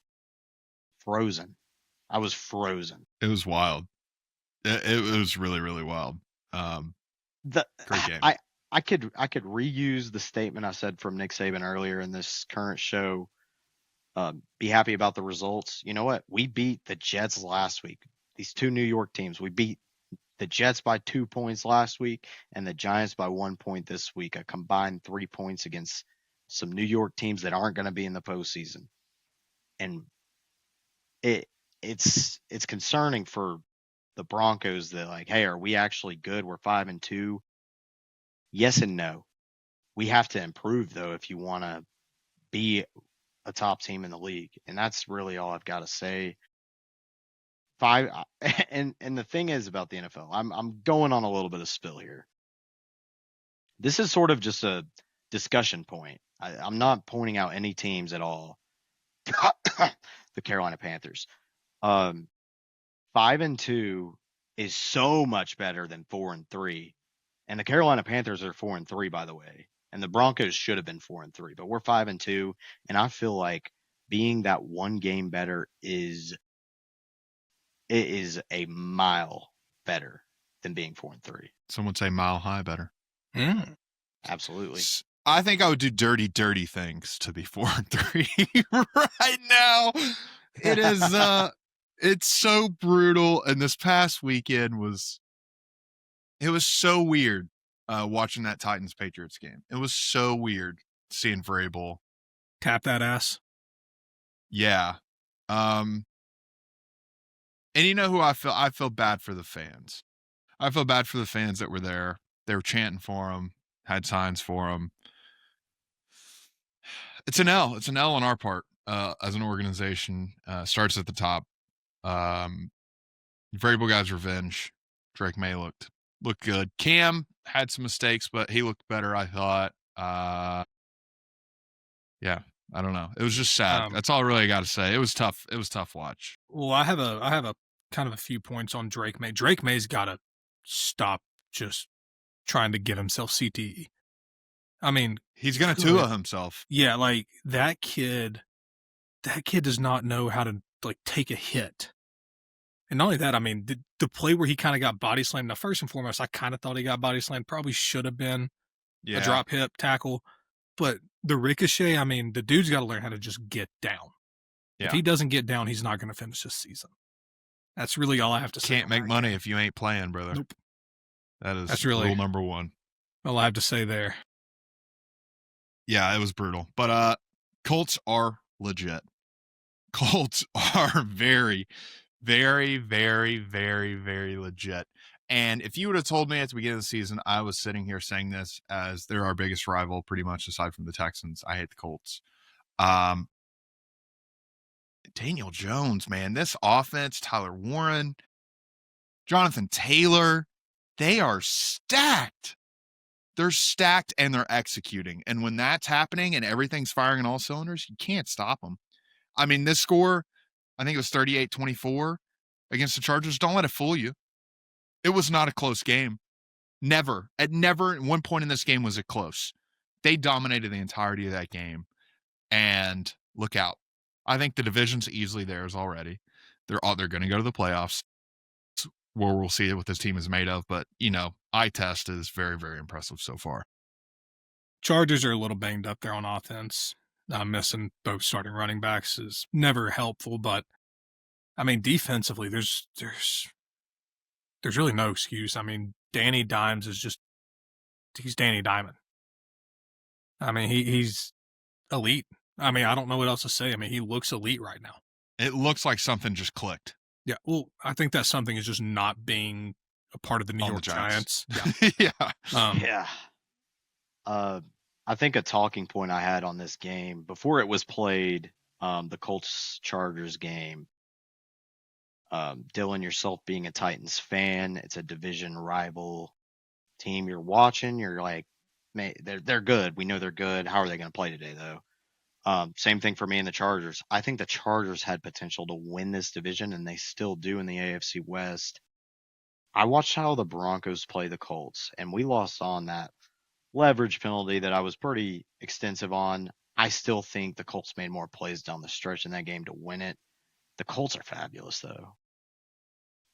S4: frozen. I was frozen.
S1: It was wild. It was really, really wild. Great game.
S4: I could reuse the statement I said from Nick Saban earlier in this current show. Be happy about the results. You know what? We beat the Jets last week. These 2 New York teams. We beat the Jets by 2 points last week and the Giants by 1 point this week. A combined 3 points against some New York teams that aren't going to be in the postseason. And it's concerning for the Broncos that like, hey, are we actually good? We're 5-2. Yes and no. We have to improve though if you want to be a top team in the league. And that's really all I've got to say. And the thing is about the NFL, I'm going on a little bit of spill here. This is sort of just a discussion point. I'm not pointing out any teams at all. The Carolina Panthers. 5-2 is so much better than 4-3. And the Carolina Panthers are 4-3, by the way. And the Broncos should have been 4-3, but we're 5-2. And I feel like being that 1 game better is a mile better than being 4-3.
S1: Some would say mile high better.
S4: Absolutely.
S1: I think I would do dirty things to be 4-3 right now. It is it's so brutal. And this past weekend was so weird watching that Titans Patriots game. It was so weird seeing Vrabel
S3: Tap that ass.
S1: Yeah. And you know who I feel? I feel bad for the fans. I feel bad for the fans that were there. They were chanting for him, had signs for him. It's an L. It's an L on our part as an organization. Starts at the top. Vrabel guy's revenge. Drake May looked good. Cam had some mistakes, but he looked better, I thought. Yeah, I don't know. It was just sad. That's all I really got to say. It was tough. It was tough watch.
S3: Well, I have a kind of a few points on Drake May. Drake May's got to stop just trying to give himself CTE. I mean,
S1: he's going to Tua himself.
S3: Yeah, like that kid does not know how to like take a hit. And not only that, I mean, the play where he kind of got body slammed. Now, first and foremost, I kind of thought he got body slammed. Probably should have been a drop hip tackle. But the ricochet, I mean, the dude's got to learn how to just get down. Yeah. If he doesn't get down, he's not going to finish this season. That's really all I have to say.
S1: Can't make money if you ain't playing, brother.
S3: Nope.
S1: That's really rule number 1.
S3: All I have to say there.
S1: Yeah, it was brutal. But Colts are legit. Colts are very, very, very, very, very legit. And if you would have told me at the beginning of the season, I was sitting here saying this as they're our biggest rival, pretty much aside from the Texans. I hate the Colts. Daniel Jones, man, this offense, Tyler Warren, Jonathan Taylor, they are stacked. They're stacked and they're executing. And when that's happening and everything's firing on all cylinders, you can't stop them. I mean, this score, I think it was 38-24 against the Chargers. Don't let it fool you. It was not a close game. Never. At one point in this game was it close. They dominated the entirety of that game. And look out. I think the division's easily theirs already. They're going to go to the playoffs, where we'll see what this team is made of. But, eye test is very, very impressive so far.
S3: Chargers are a little banged up there on offense. Missing both starting running backs is never helpful. But, I mean, defensively, there's really no excuse. I mean, Danny Dimes he's Danny Diamond. I mean, he's elite. I mean, I don't know what else to say. I mean, he looks elite right now.
S1: It looks like something just clicked.
S3: Yeah, well, I think that something is just not being a part of the New York Giants.
S1: Yeah.
S4: Yeah. I think a talking point I had on this game before it was played, the Colts-Chargers game, Dylan, yourself being a Titans fan, it's a division rival team you're watching. You're like, man, they're good. We know they're good. How are they going to play today, though? Same thing for me and the Chargers. I think the Chargers had potential to win this division, and they still do in the AFC West. I watched how the Broncos play the Colts, and we lost on that leverage penalty that I was pretty extensive on. I still think the Colts made more plays down the stretch in that game to win it. The Colts are fabulous, though.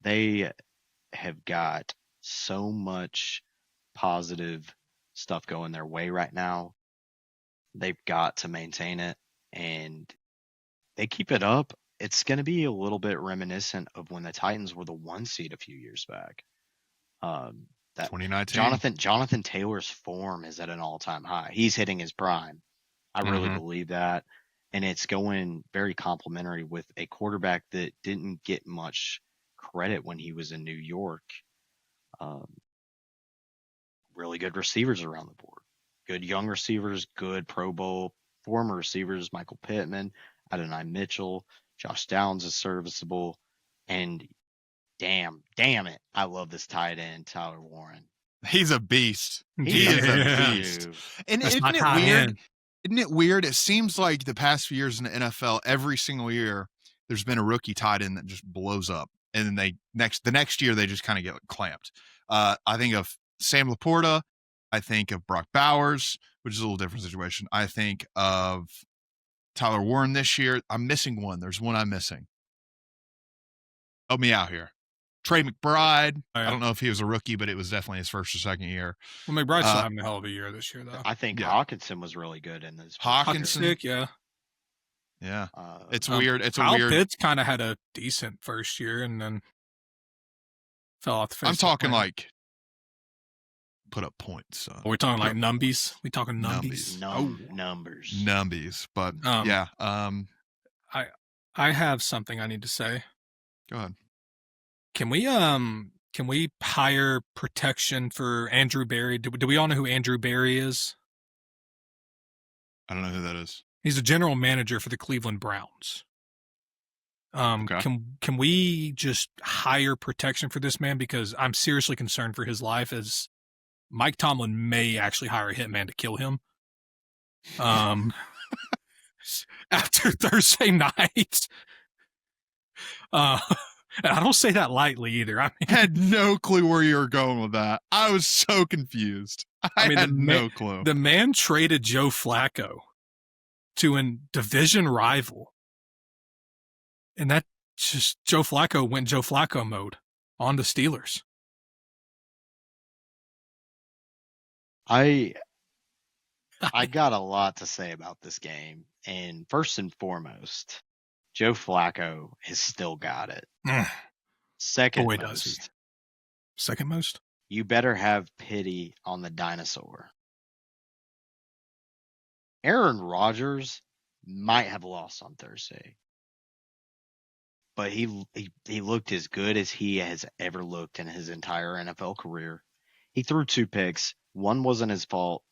S4: They have got so much positive stuff going their way right now. They've got to maintain it, and they keep it up. It's going to be a little bit reminiscent of when the Titans were the 1 seed a few years back. That
S1: 2019.
S4: Jonathan Taylor's form is at an all-time high. He's hitting his prime. I really believe that, and it's going very complimentary with a quarterback that didn't get much credit when he was in New York. Really good receivers around the board. Good young receivers, good Pro Bowl former receivers, Michael Pittman, Adonai Mitchell, Josh Downs is serviceable, and damn it, I love this tight end, Tyler Warren.
S1: He's a beast. He
S3: Yeah.
S1: is a beast. And
S3: That's
S1: isn't
S3: not
S1: it
S3: high
S1: weird?
S3: end.
S1: Isn't it weird? It seems like the past few years in the NFL, every single year, there's been a rookie tight end that just blows up, and then the next year they just kind of get clamped. I think of Sam Laporta. I think of Brock Bowers, which is a little different situation. I think of Tyler Warren this year. I'm missing one. There's one I'm missing. Help me out here. Trey McBride.
S3: Oh, yeah.
S1: I don't know if he was a rookie, but it was definitely his first or second year.
S3: Well, McBride's still having a hell of a year this year, though.
S4: I think
S1: Yeah.
S4: Hawkinson was really good in this.
S1: Hawkinson.
S3: Chapstick, yeah.
S1: Yeah. It's weird. It's
S3: Kyle
S1: a weird.
S3: Pitts kind of had a decent first year and then fell off the face.
S1: I'm
S3: of the
S1: talking
S3: planet.
S1: like put up points. So.
S3: Are we talking like numbies? We talking numbies?
S4: Numbers.
S1: Numbies. But yeah.
S3: I have something I need to say.
S1: Go ahead.
S3: Can we hire protection for Andrew Berry? Do we all know who Andrew Berry is?
S1: I don't know who that is.
S3: He's the general manager for the Cleveland Browns.
S1: Okay.
S3: Can we just hire protection for this man? Because I'm seriously concerned for his life, as Mike Tomlin may actually hire a hitman to kill him. After Thursday night. And I don't say that lightly either. I mean,
S1: Had no clue where you were going with that. I was so confused. I had no clue.
S3: The man traded Joe Flacco to a division rival. And that just, Joe Flacco went Joe Flacco mode on the Steelers.
S4: I got a lot to say about this game. And first and foremost, Joe Flacco has still got it. Second
S3: Boy, does he.
S4: most,
S3: Second most?
S4: you better have pity on the dinosaur. Aaron Rodgers might have lost on Thursday, but he looked as good as he has ever looked in his entire NFL career. He threw 2 picks. One wasn't his fault,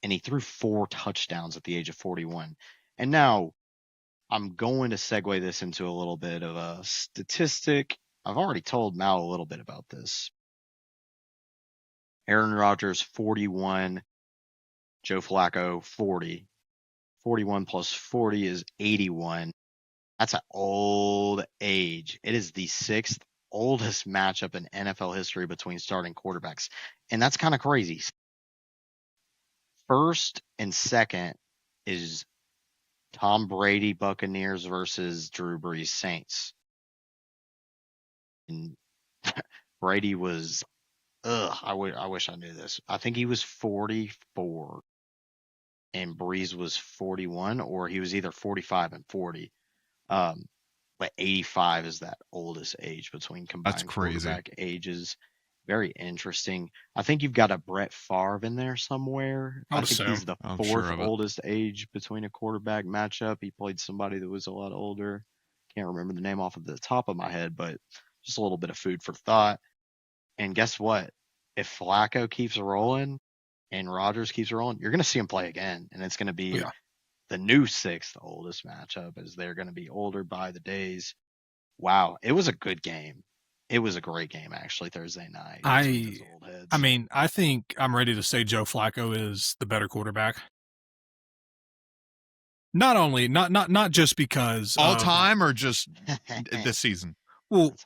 S4: and he threw 4 touchdowns at the age of 41. And now I'm going to segue this into a little bit of a statistic. I've already told Mal a little bit about this. Aaron Rodgers, 41. Joe Flacco, 40. 41 plus 40 is 81. That's an old age. It is the 6th oldest matchup in NFL history between starting quarterbacks. And that's kind of crazy. First and second is Tom Brady Buccaneers versus Drew Brees Saints. And Brady was, I wish I knew this. I think he was 44 and Brees was 41, or he was either 45 and 40. But 85 is that oldest age between combined quarterback ages. Very interesting. I think you've got a Brett Favre in there somewhere. I think he's the 4th oldest age between a quarterback matchup. He played somebody that was a lot older. Can't remember the name off of the top of my head, but just a little bit of food for thought. And guess what? If Flacco keeps rolling and Rodgers keeps rolling, you're going to see him play again. And it's going to be the new 6th oldest matchup, as they're going to be older by the days. Wow. It was a good game. It was a great game, actually, Thursday night.
S3: I mean, I think I'm ready to say Joe Flacco is the better quarterback. Not just because
S1: all time or just this season.
S3: Well,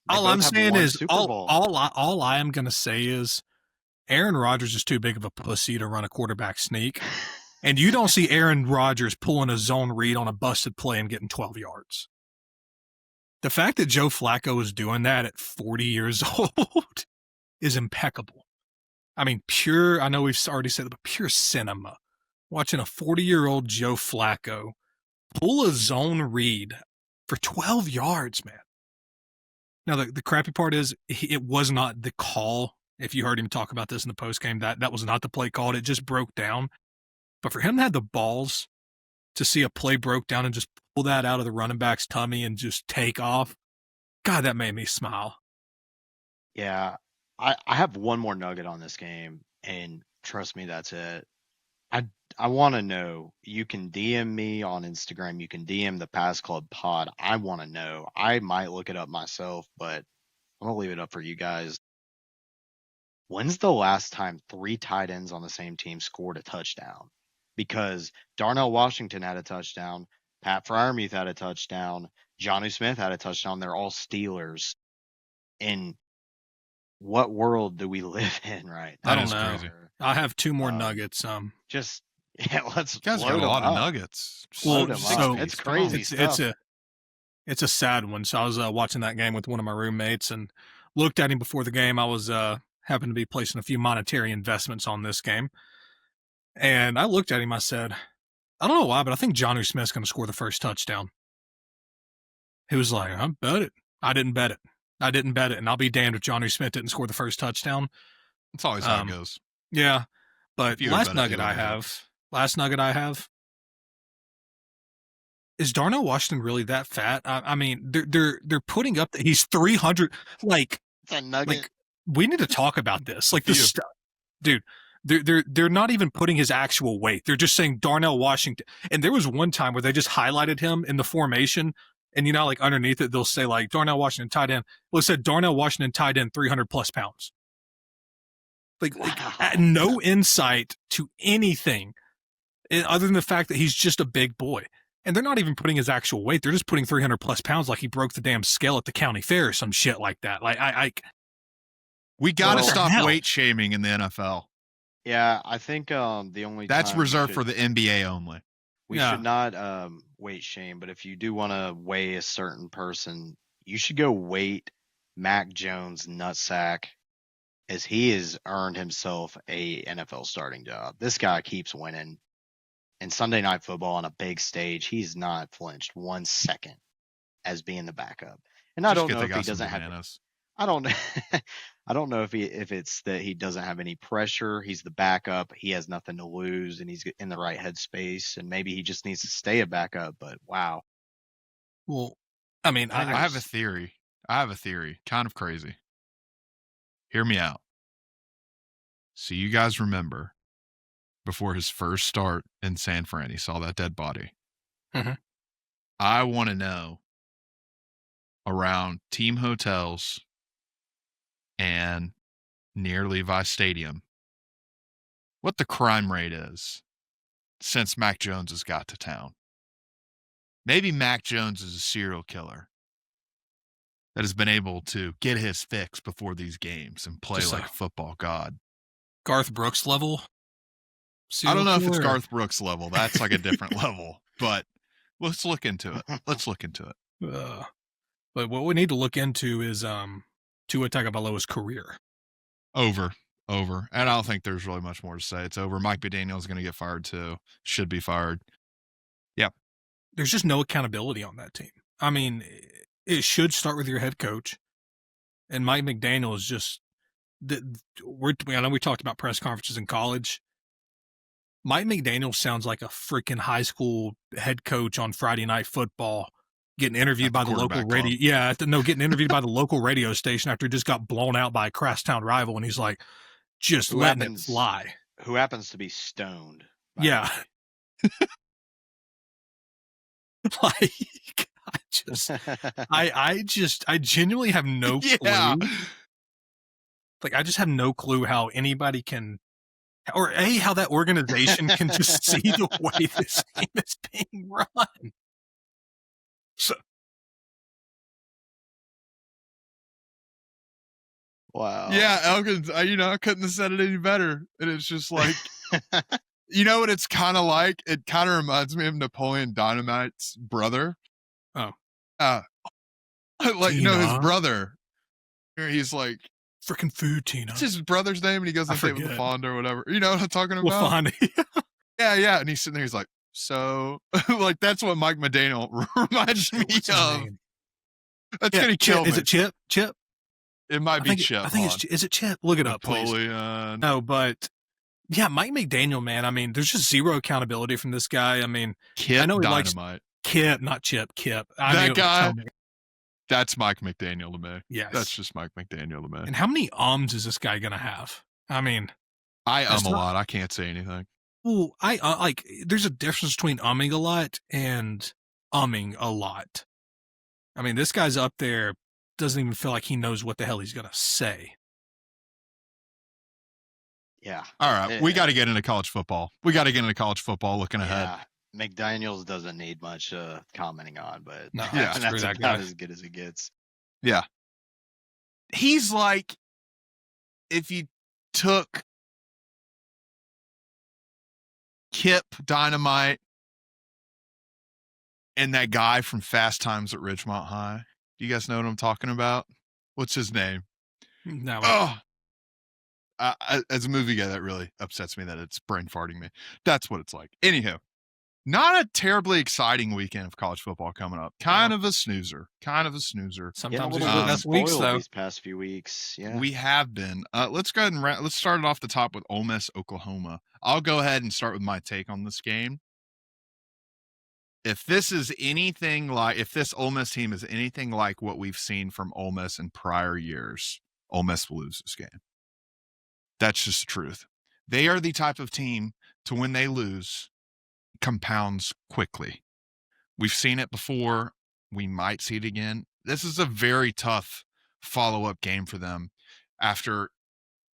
S3: all I'm saying is all I am going to say is Aaron Rodgers is too big of a pussy to run a quarterback sneak. And you don't see Aaron Rodgers pulling a zone read on a busted play and getting 12 yards. The fact that Joe Flacco is doing that at 40 years old is impeccable. I mean, I know we've already said it, but pure cinema. Watching a 40-year-old Joe Flacco pull a zone read for 12 yards, man. Now, the crappy part is it was not the call. If you heard him talk about this in the postgame, that was not the play called. It just broke down. But for him to have the balls to see a play broke down and just pull that out of the running back's tummy and just take off, God, that made me smile.
S4: Yeah, I have one more nugget on this game, and trust me, that's it. I want to know. You can DM me on Instagram. You can DM the Pass Club Pod. I want to know. I might look it up myself, but I'm going to leave it up for you guys. When's the last time 3 tight ends on the same team scored a touchdown? Because Darnell Washington had a touchdown, Pat Freiermuth had a touchdown, Jonnu Smith had a touchdown. They're all Steelers. In what world do we live in right now?
S3: I don't know. Crazy. I have 2 more nuggets.
S4: Let's
S1: you guys got a lot of nuggets.
S3: Well, so
S4: it's crazy stuff.
S3: It's a sad one. So I was watching that game with one of my roommates and looked at him before the game. I was happened to be placing a few monetary investments on this game. And I looked at him, I said, I don't know why, but I think Jonnu Smith's going to score the first touchdown. He was like, I bet it. I didn't bet it. And I'll be damned if Jonnu Smith didn't score the first touchdown.
S1: That's always how it goes.
S3: Yeah. But last nugget I have is Darnell Washington really that fat? I mean, they're putting up that he's 300. Like,
S4: it's a nugget.
S3: Like, we need to talk about this. Like this stuff, dude. They're not even putting his actual weight. They're just saying Darnell Washington. And there was one time where they just highlighted him in the formation, and like underneath it they'll say like Darnell Washington tight end. Well, it said Darnell Washington tight end 300 plus pounds. Like no insight to anything other than the fact that he's just a big boy. And they're not even putting his actual weight. They're just putting 300 plus pounds like he broke the damn scale at the county fair or some shit like that. Like
S1: we got to stop weight shaming in the NFL.
S4: Yeah, I think the only
S1: that's reserved for the NBA only.
S4: We should not weight shame, but if you do want to weigh a certain person, you should go weight Mac Jones nutsack, as he has earned himself a NFL starting job. This guy keeps winning. And Sunday Night Football on a big stage, he's not flinched 1 second as being the backup. And I don't know if he doesn't have. I don't know if it's that he doesn't have any pressure. He's the backup. He has nothing to lose, and he's in the right headspace. And maybe he just needs to stay a backup. But wow.
S3: Well, I mean,
S1: I have a theory. Kind of crazy. Hear me out. So you guys remember before his first start in San Fran, he saw that dead body.
S3: Mhm.
S1: I want to know around team hotels and near Levi Stadium what the crime rate is since Mac Jones has got to town. Maybe Mac Jones is a serial killer that has been able to get his fix before these games and play
S3: Just
S1: like a football god.
S3: Garth Brooks level.
S1: I don't know if it's
S3: serial killer?
S1: Garth Brooks level. That's like a different level, but let's look into it.
S3: But what we need to look into is Tua Tagovailoa's career.
S1: Over. And I don't think there's really much more to say. It's over. Mike McDaniel is going to get fired too. Should be fired. Yeah.
S3: There's just no accountability on that team. I mean, it should start with your head coach. And Mike McDaniel is just, I know we talked about press conferences in college. Mike McDaniel sounds like a freaking high school head coach on Friday Night Football, getting interviewed by the local radio. Yeah, getting interviewed by the local radio station after he just got blown out by a crosstown rival, and he's like, just letting it fly.
S4: Who happens to be stoned?
S3: Yeah. Like, I genuinely have no clue. Like, I just have no clue how anybody can, or how that organization can just see the way this game is being run. So,
S4: wow.
S1: Yeah, Elkins, I couldn't have said it any better. And it's just like, you know what it's kind of like? It kind of reminds me of Napoleon Dynamite's brother.
S3: Oh.
S1: Like, his brother. He's like,
S3: freaking food, Tina.
S1: What's his brother's name? And he goes and say with the Fonda or whatever. You know what I'm talking about?
S3: Fonda.
S1: Yeah. And he's sitting there, he's like, so, like, that's what Mike McDaniel reminds me of. That's going to kill me.
S3: Is it Chip? Chip?
S1: It might be Chip.
S3: I think is it Chip? Look it up, please. No, but yeah, Mike McDaniel, man. I mean, there's just zero accountability from this guy. I mean,
S1: Kip
S3: I know he
S1: Dynamite.
S3: likes Kip, not Chip. Kip.
S1: That guy. That's Mike McDaniel to me.
S3: Yes.
S1: That's just Mike McDaniel to me.
S3: And how many ums is this guy going to have? I mean,
S1: I a lot. I can't say anything.
S3: Well, I there's a difference between umming a lot and umming a lot. I mean, this guy's up there, doesn't even feel like he knows what the hell he's going to say.
S4: Yeah.
S1: All right. We got to get into college football. Looking ahead.
S4: McDaniels doesn't need much commenting on, but
S3: no,
S4: that's about as good as it gets.
S1: Yeah. He's like, if you took Kip Dynamite and that guy from Fast Times at Ridgemont High. Do you guys know what I'm talking about? What's his name?
S3: No.
S1: As a movie guy, that really upsets me that it's brain farting me. That's what it's like. Anyhow, not a terribly exciting weekend of college football coming up. Kind of a snoozer.
S3: Sometimes it's the best weeks, though.
S4: These past few weeks, yeah.
S1: We have been. Let's go ahead and let's start it off the top with Ole Miss, Oklahoma. I'll go ahead and start with my take on this game. If this Ole Miss team is anything like what we've seen from Ole Miss in prior years, Ole Miss will lose this game. That's just the truth. They are the type of team to when they lose, compounds quickly. We've seen it before. We might see it again. This is a very tough follow-up game for them after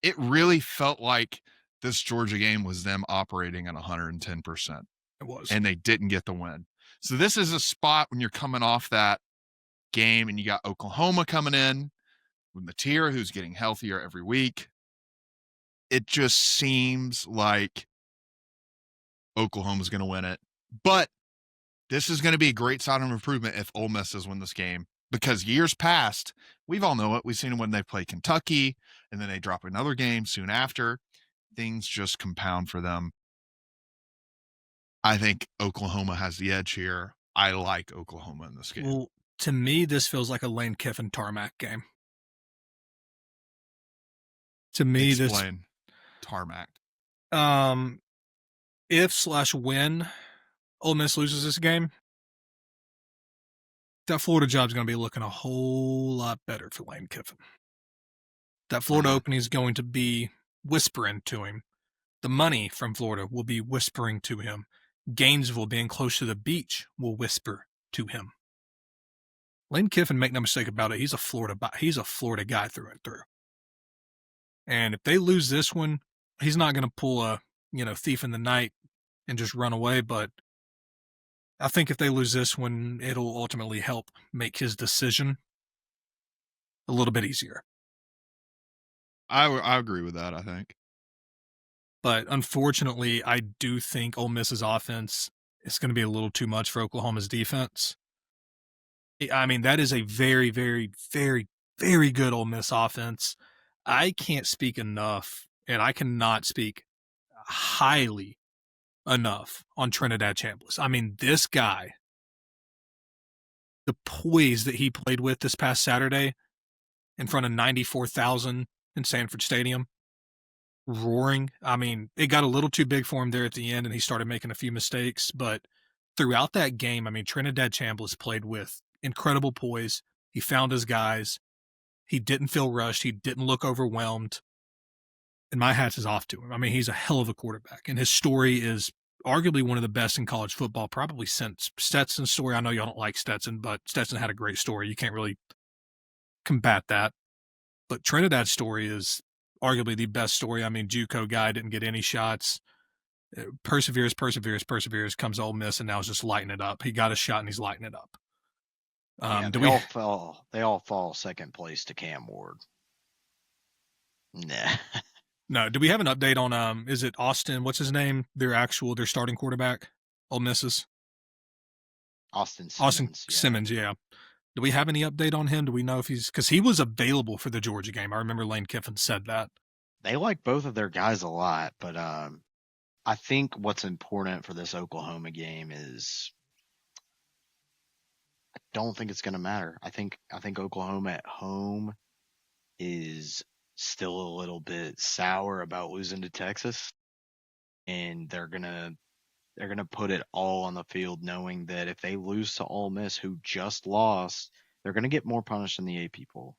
S1: it really felt like this Georgia game was them operating at 110%.
S3: It was.
S1: And they didn't get the win. So this is a spot when you're coming off that game and you got Oklahoma coming in with Napier, who's getting healthier every week. It just seems like Oklahoma's going to win it. But this is going to be a great sign of improvement if Ole Miss does win this game. Because years past, we've all know it. We've seen them when they play Kentucky, and then they drop another game soon after. Things just compound for them. I think Oklahoma has the edge here. I like Oklahoma in this game.
S3: Well, to me, this feels like a Lane Kiffin Tarmac game. To me,
S1: Explain Tarmac.
S3: If/when Ole Miss loses this game, that Florida job's going to be looking a whole lot better for Lane Kiffin. That Florida opening is going to be whispering to him. The money from Florida will be whispering to him. Gainesville being close to the beach will whisper to him. Lane Kiffin, make no mistake about it, he's a Florida guy through and through. And if they lose this one, he's not going to pull a thief in the night and just run away. But I think if they lose this one, it'll ultimately help make his decision a little bit easier.
S1: I agree with that, I think.
S3: But unfortunately, I do think Ole Miss's offense is going to be a little too much for Oklahoma's defense. I mean, that is a very, very, very, very good Ole Miss offense. I can't speak enough, and I cannot speak highly enough on Trinidad Chambliss. I mean, this guy, the poise that he played with this past Saturday in front of 94,000 in Sanford Stadium, roaring. I mean, it got a little too big for him there at the end, and he started making a few mistakes. But throughout that game, I mean, Trinidad Chambliss played with incredible poise. He found his guys. He didn't feel rushed. He didn't look overwhelmed. And my hat is off to him. I mean, he's a hell of a quarterback. And his story is arguably one of the best in college football, probably since Stetson's story. I know y'all don't like Stetson, but Stetson had a great story. You can't really combat that. But Trinidad's story is arguably the best story. I mean, JUCO guy didn't get any shots. Perseveres, comes Ole Miss, and now is just lighting it up. He got a shot, and he's lighting it up.
S4: They all fall second place to Cam Ward. Nah.
S3: No, do we have an update on is it Austin, what's his name? Their starting quarterback, Ole Miss's?
S4: Austin Simmons,
S3: yeah. Do we have any update on him? Do we know if because he was available for the Georgia game. I remember Lane Kiffin said that.
S4: They like both of their guys a lot, but I think what's important for this Oklahoma game is I don't think it's going to matter. I think Oklahoma at home is still a little bit sour about losing to Texas, and they're gonna put it all on the field, knowing that if they lose to Ole Miss, who just lost, they're gonna get more punished than the AP poll.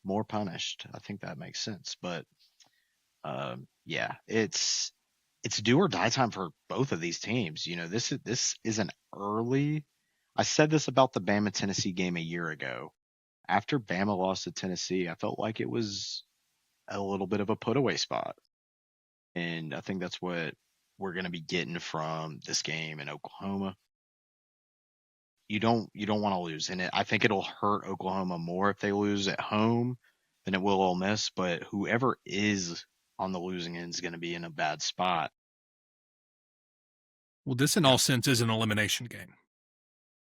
S4: More punished. I think that makes sense. But yeah, it's do or die time for both of these teams. You know, this is an early. I said this about the Bama-Tennessee game a year ago. After Bama lost to Tennessee, I felt like it was a little bit of a put-away spot. And I think that's what we're going to be getting from this game in Oklahoma. You don't want to lose. And I think it'll hurt Oklahoma more if they lose at home than it will Ole Miss. But whoever is on the losing end is going to be in a bad spot.
S3: Well, this in all sense is an elimination game.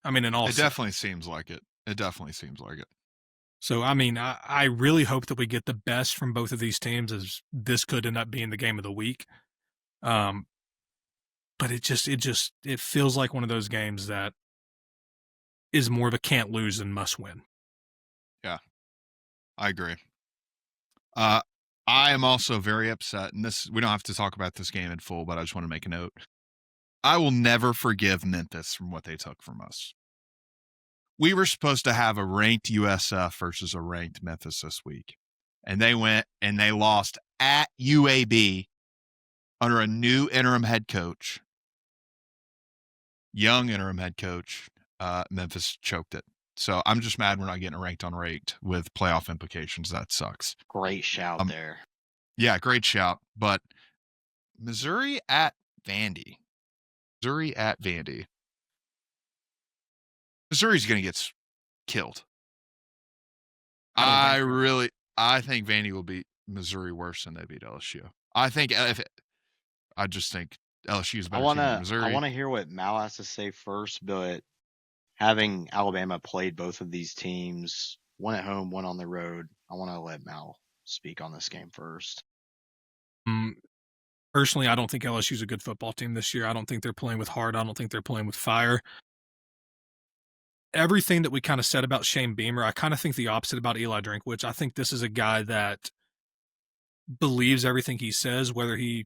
S3: I mean, in all sense.
S1: Definitely seems like it. It definitely seems like it.
S3: So, I mean, I really hope that we get the best from both of these teams, as this could end up being the game of the week. But it feels like one of those games that is more of a can't lose than must win.
S1: Yeah, I agree. I am also very upset, and we don't have to talk about this game in full, but I just want to make a note. I will never forgive Memphis from what they took from us. We were supposed to have a ranked USF versus a ranked Memphis this week. And they went and they lost at UAB under a new interim head coach. Young interim head coach. Memphis choked it. So I'm just mad we're not getting ranked unranked with playoff implications. That sucks.
S4: Great shout there.
S1: Yeah, great shout. But Missouri at Vandy. Missouri's going to get killed. I think Vandy will beat Missouri worse than they beat LSU. I just think LSU is better team than Missouri.
S4: I want to hear what Mal has to say first, but having Alabama played both of these teams, one at home, one on the road, I want to let Mal speak on this game first.
S3: Personally, I don't think LSU's a good football team this year. I don't think they're playing with heart. I don't think they're playing with fire. Everything that we kind of said about Shane Beamer, I kind of think the opposite about Eli Drinkwitz. I think this is a guy that believes everything he says, whether he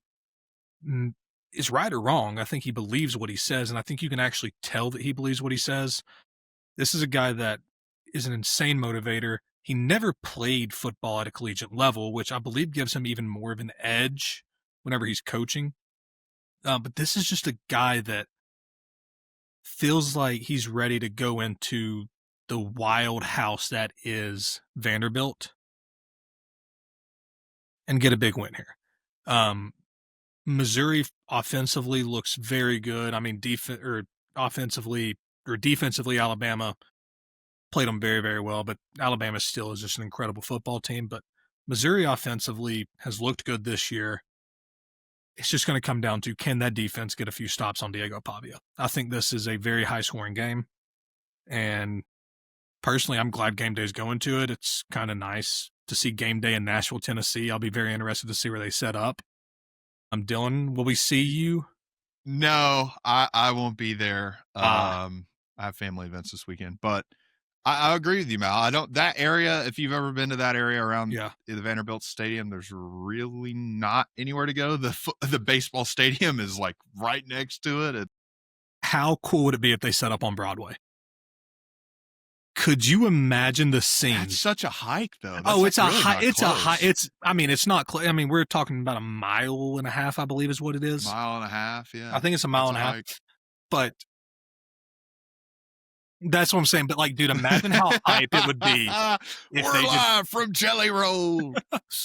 S3: is right or wrong. I think he believes what he says, and I think you can actually tell that he believes what he says. This is a guy that is an insane motivator. He never played football at a collegiate level, which I believe gives him even more of an edge whenever he's coaching. But this is just a guy that feels like he's ready to go into the wild house that is Vanderbilt and get a big win here. Missouri offensively looks very good. I mean, defensively, Alabama played them very, very well, but Alabama still is just an incredible football team. But Missouri offensively has looked good this year. It's just going to come down to, can that defense get a few stops on Diego Pavia? I think this is a very high-scoring game, and personally, I'm glad game day is going to it. It's kind of nice to see game day in Nashville, Tennessee. I'll be very interested to see where they set up. Dylan, will we see you?
S1: No, I won't be there. I have family events this weekend, but I agree with you, Mal. That area, if you've ever been to that area around the Vanderbilt Stadium, there's really not anywhere to go. The baseball stadium is like right next to it.
S3: How cool would it be if they set up on Broadway? Could you imagine the scene?
S1: That's such a hike, though.
S3: It's a hike. It's not close. I mean, we're talking about a mile and a half, I believe is what it is.
S1: Mile and a half, yeah.
S3: I think it's a mile and a half. But that's what I'm saying. But, like, dude, imagine how hype it would be.
S1: We're live from Jelly Roll.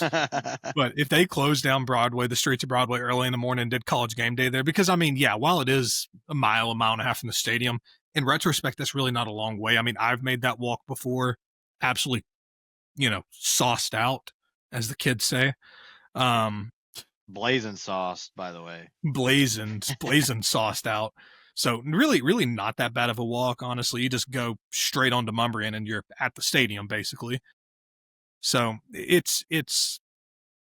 S3: But if they closed down Broadway, the streets of Broadway early in the morning and did college game day there, because, I mean, yeah, while it is a mile and a half from the stadium, in retrospect, that's really not a long way. I mean, I've made that walk before, absolutely, sauced out, as the kids say.
S4: Blazing sauced, by the way.
S3: Blazing sauced out. So really, really not that bad of a walk, honestly. You just go straight on to Mumbrian and you're at the stadium, basically. So it's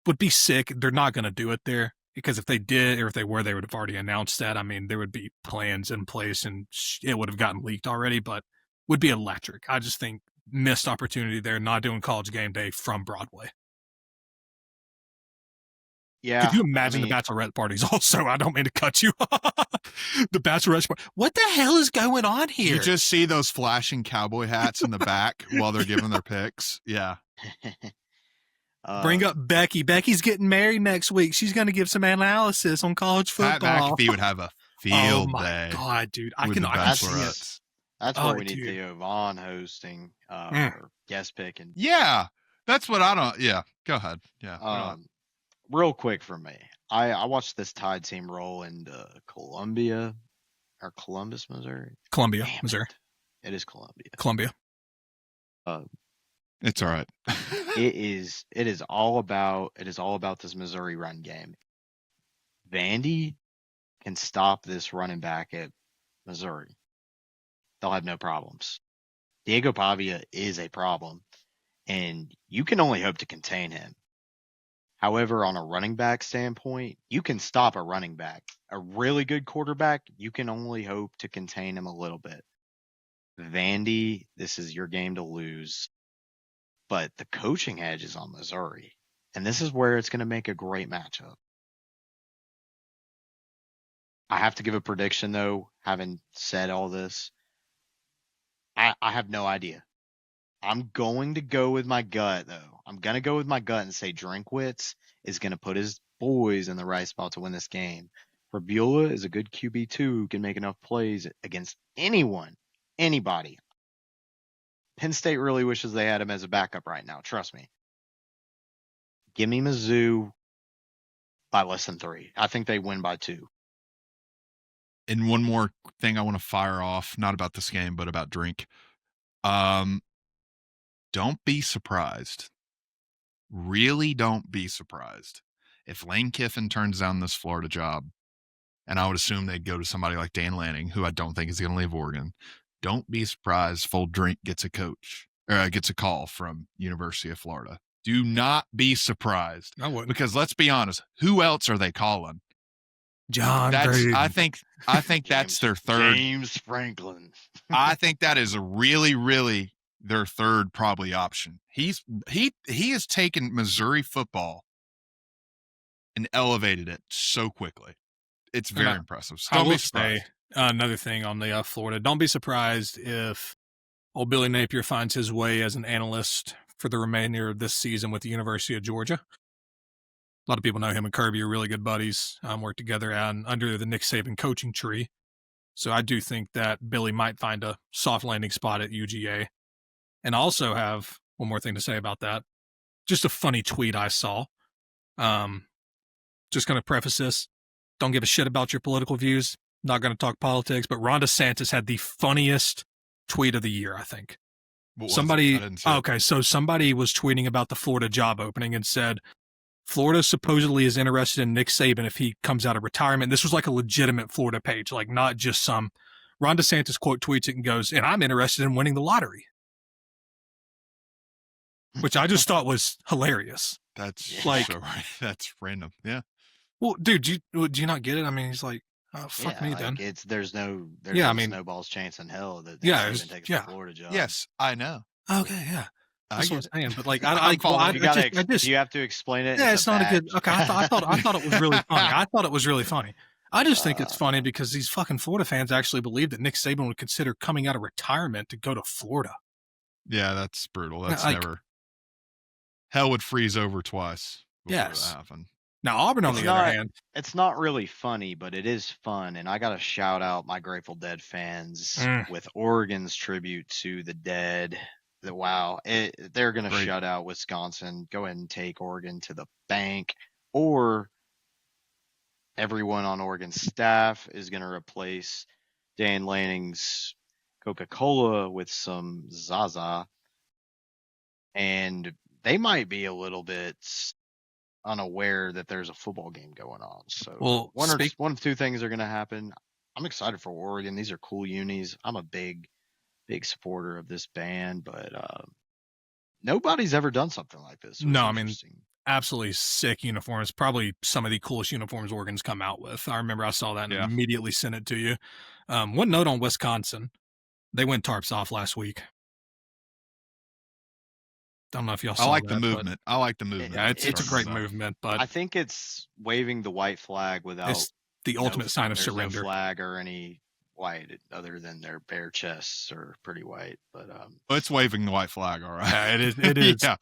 S3: would be sick. They're not going to do it there, because if they did, or if they were, they would have already announced that. I mean, there would be plans in place and it would have gotten leaked already, but would be electric. I just think missed opportunity there, not doing college game day from Broadway.
S4: Yeah.
S3: Could you imagine the bachelorette parties also? I don't mean to cut you. The bachelorette party. What the hell is going on here?
S1: You just see those flashing cowboy hats in the back while they're giving their picks. Yeah.
S3: Bring up Becky. Becky's getting married next week. She's going to give some analysis on college football.
S1: Pat McAfee would have a field day.
S3: Oh my god, dude! I can see it.
S4: That's what we need Theo Vaughn hosting or guest picking.
S1: Yeah, that's what I don't. Yeah, go ahead. Yeah.
S4: Real quick for me, I watched this Tide team roll into Columbus, Missouri.
S3: Columbia, Missouri.
S4: It is Columbia.
S3: Columbia.
S1: It's all right.
S4: It is all about this Missouri run game. Vandy can stop this running back at Missouri. They'll have no problems. Diego Pavia is a problem, and you can only hope to contain him. However, on a running back standpoint, you can stop a running back. A really good quarterback, you can only hope to contain him a little bit. Vandy, this is your game to lose. But the coaching edge is on Missouri. And this is where it's going to make a great matchup. I have to give a prediction, though, having said all this. I have no idea. I'm going to go with my gut, though. I'm going to go with my gut and say Drinkwitz is going to put his boys in the right spot to win this game. Fabiola is a good QB2 who can make enough plays against anyone, anybody. Penn State really wishes they had him as a backup right now. Trust me. Give me Mizzou by less than 3. I think they win by 2.
S1: And one more thing I want to fire off, not about this game, but about Drink. Don't be surprised. Really don't be surprised if Lane Kiffin turns down this Florida job, and I would assume they'd go to somebody like Dan Lanning, who I don't think is going to leave Oregon. Don't be surprised if old Drink gets a call from University of Florida. Do not be surprised.
S3: I wouldn't.
S1: Because let's be honest, who else are they calling?
S3: John Gruden.
S1: I think that's their third.
S4: James Franklin.
S1: I think that is really their third probably option. He has taken Missouri football and elevated it so quickly. It's very impressive. So
S3: I
S1: don't
S3: will
S1: be surprised.
S3: say another thing on the Florida. Don't be surprised if Old Billy Napier finds his way as an analyst for the remainder of this season with the University of Georgia. A lot of people know him and Kirby are really good buddies, work together under the Nick Saban coaching tree. So I do think that Billy might find a soft landing spot at UGA. And I also have one more thing to say about that. Just a funny tweet I saw. Just going to preface this. Don't give a shit about your political views. Not going to talk politics, but Ron DeSantis had the funniest tweet of the year, I think. Somebody was tweeting about the Florida job opening and said, Florida supposedly is interested in Nick Saban if he comes out of retirement. This was like a legitimate Florida page, like not just some. Ron DeSantis quote tweets it and goes, and I'm interested in winning the lottery. Which I just thought was hilarious.
S1: That's
S3: like,
S1: so right. That's random. Yeah.
S3: Well, dude, do you not get it? I mean, he's like, oh, fuck me then.
S4: There's no snowball's chance in hell that Saban takes the Florida job.
S1: Yes, I know.
S3: Okay, yeah. That's what I'm saying. But like,
S4: you have to explain it.
S3: Yeah, it's not a good. Okay, I thought it was really funny. I thought it was really funny. I just think it's funny because these fucking Florida fans actually believe that Nick Saban would consider coming out of retirement to go to Florida.
S1: Yeah, that's brutal. That's never. Hell would freeze over twice.
S3: Yes.
S1: That happened.
S3: Now Auburn, on the other hand,
S4: it's not really funny, but it is fun, and I got to shout out my Grateful Dead fans with Oregon's tribute to the dead. Wow, they're going to shut out Wisconsin. Go ahead and take Oregon to the bank, or everyone on Oregon's staff is going to replace Dan Lanning's Coca-Cola with some Zaza, and they might be a little bit unaware that there's a football game going on. So one of two things are going to happen. I'm excited for Oregon. These are cool unis. I'm a big supporter of this band, but nobody's ever done something like this.
S3: No, I mean, absolutely sick uniforms. Probably some of the coolest uniforms Oregon's come out with. I remember I saw that and immediately sent it to you. One note on Wisconsin. They went tarps off last week. I don't know if y'all saw that.
S1: I like the movement.
S3: Yeah, it's a great movement, but
S4: I think it's waving the white flag without
S3: the ultimate sign of surrender.
S4: No flag or any white other than their bare chests are pretty white, but
S1: it's waving the white flag, all right.
S3: Yeah, it is.
S1: Yeah,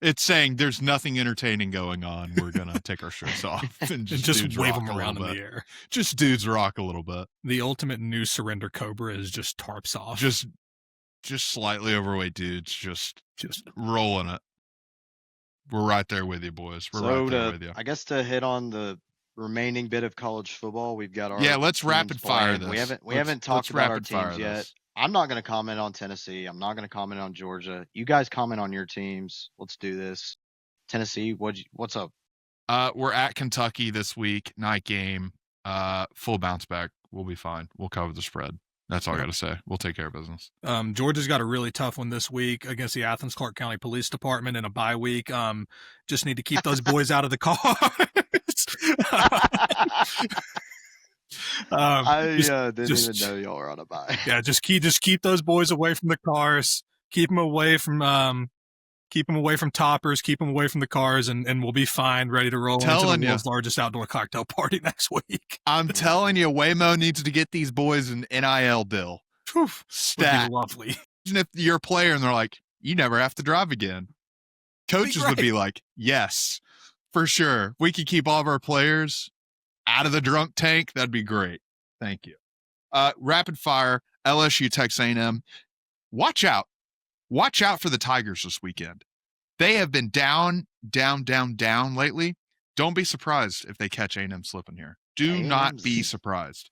S1: it's saying there's nothing entertaining going on. We're gonna take our shirts off and just
S3: wave them around in the air.
S1: Just dudes rock a little bit.
S3: The ultimate new surrender Cobra is just tarps off.
S1: Just slightly overweight dudes, just rolling it. We're right there with you, boys. We're right there with you.
S4: I guess to hit on the remaining bit of college football, we've got our
S1: let's rapid fire this.
S4: We haven't talked about our teams yet. I'm not going to comment on Tennessee. I'm not going to comment on Georgia. You guys comment on your teams. Let's do this. Tennessee, what's up?
S1: We're at Kentucky this week, night game. Full bounce back. We'll be fine. We'll cover the spread. That's all I got to say. We'll take care of business.
S3: Georgia's got a really tough one this week against the Athens-Clarke County Police Department in a bye week. Just need to keep those boys out of the cars.
S4: I didn't even know y'all were on a bye.
S3: Yeah, just keep those boys away from the cars. Keep them away from toppers. Keep them away from the cars, and we'll be fine, ready to roll into the world's largest outdoor cocktail party next week.
S1: I'm telling you, Waymo needs to get these boys an NIL deal. Stat.
S3: Lovely.
S1: Even if you're a player and they're like, you never have to drive again. Coaches would be like, yes, for sure. We could keep all of our players out of the drunk tank. That'd be great. Thank you. Rapid fire, LSU, Texas A&M. Watch out for the Tigers this weekend. They have been down lately. Don't be surprised if they catch A&M slipping here. Do not be surprised.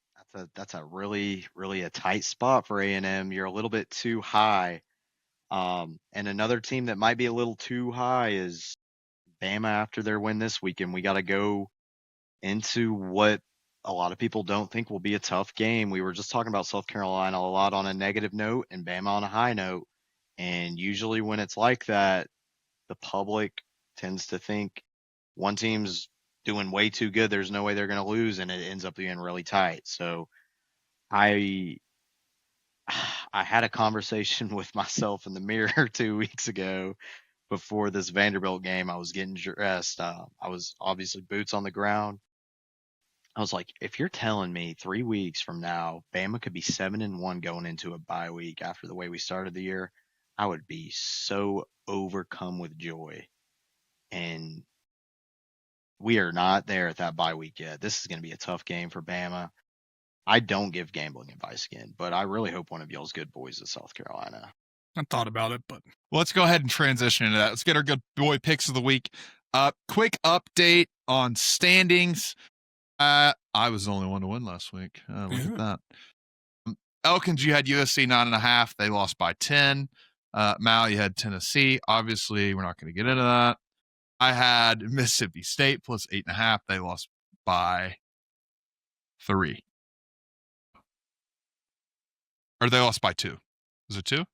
S4: That's a really, really a tight spot for A&M. You're a little bit too high. And another team that might be a little too high is Bama after their win this weekend. We got to go into what a lot of people don't think will be a tough game. We were just talking about South Carolina a lot on a negative note and Bama on a high note. And usually when it's like that, the public tends to think one team's doing way too good. There's no way they're going to lose, and it ends up being really tight. So I had a conversation with myself in the mirror 2 weeks ago before this Vanderbilt game. I was getting dressed. I was obviously boots on the ground. I was like, if you're telling me 3 weeks from now, Bama could be 7-1 going into a bye week after the way we started the year, I would be so overcome with joy. And we are not there at that bye week yet. This is going to be a tough game for Bama. I don't give gambling advice again, but I really hope one of y'all's good boys is South Carolina.
S3: I thought about it, but
S1: Well, let's go ahead and transition into that. Let's get our good boy picks of the week. Quick update on standings. I was the only one to win last week. Look at that. Elkins, you had USC 9.5. They lost by 10. Mal, you had Tennessee. Obviously, we're not going to get into that. I had Mississippi State plus 8.5. They lost by 3. Or they lost by 2. Was it 2? I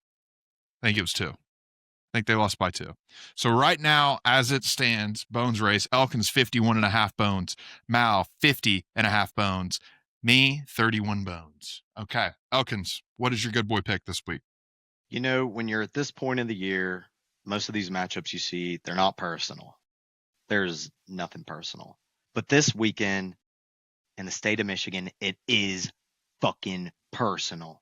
S1: think it was 2. I think they lost by 2. So right now, as it stands, Bones race, Elkins 51.5 bones, Mal 50.5 bones, me 31 bones. Okay, Elkins, what is your good boy pick this week?
S4: You know, when you're at this point in the year, most of these matchups you see, they're not personal. There's nothing personal. But this weekend in the state of Michigan, it is fucking personal.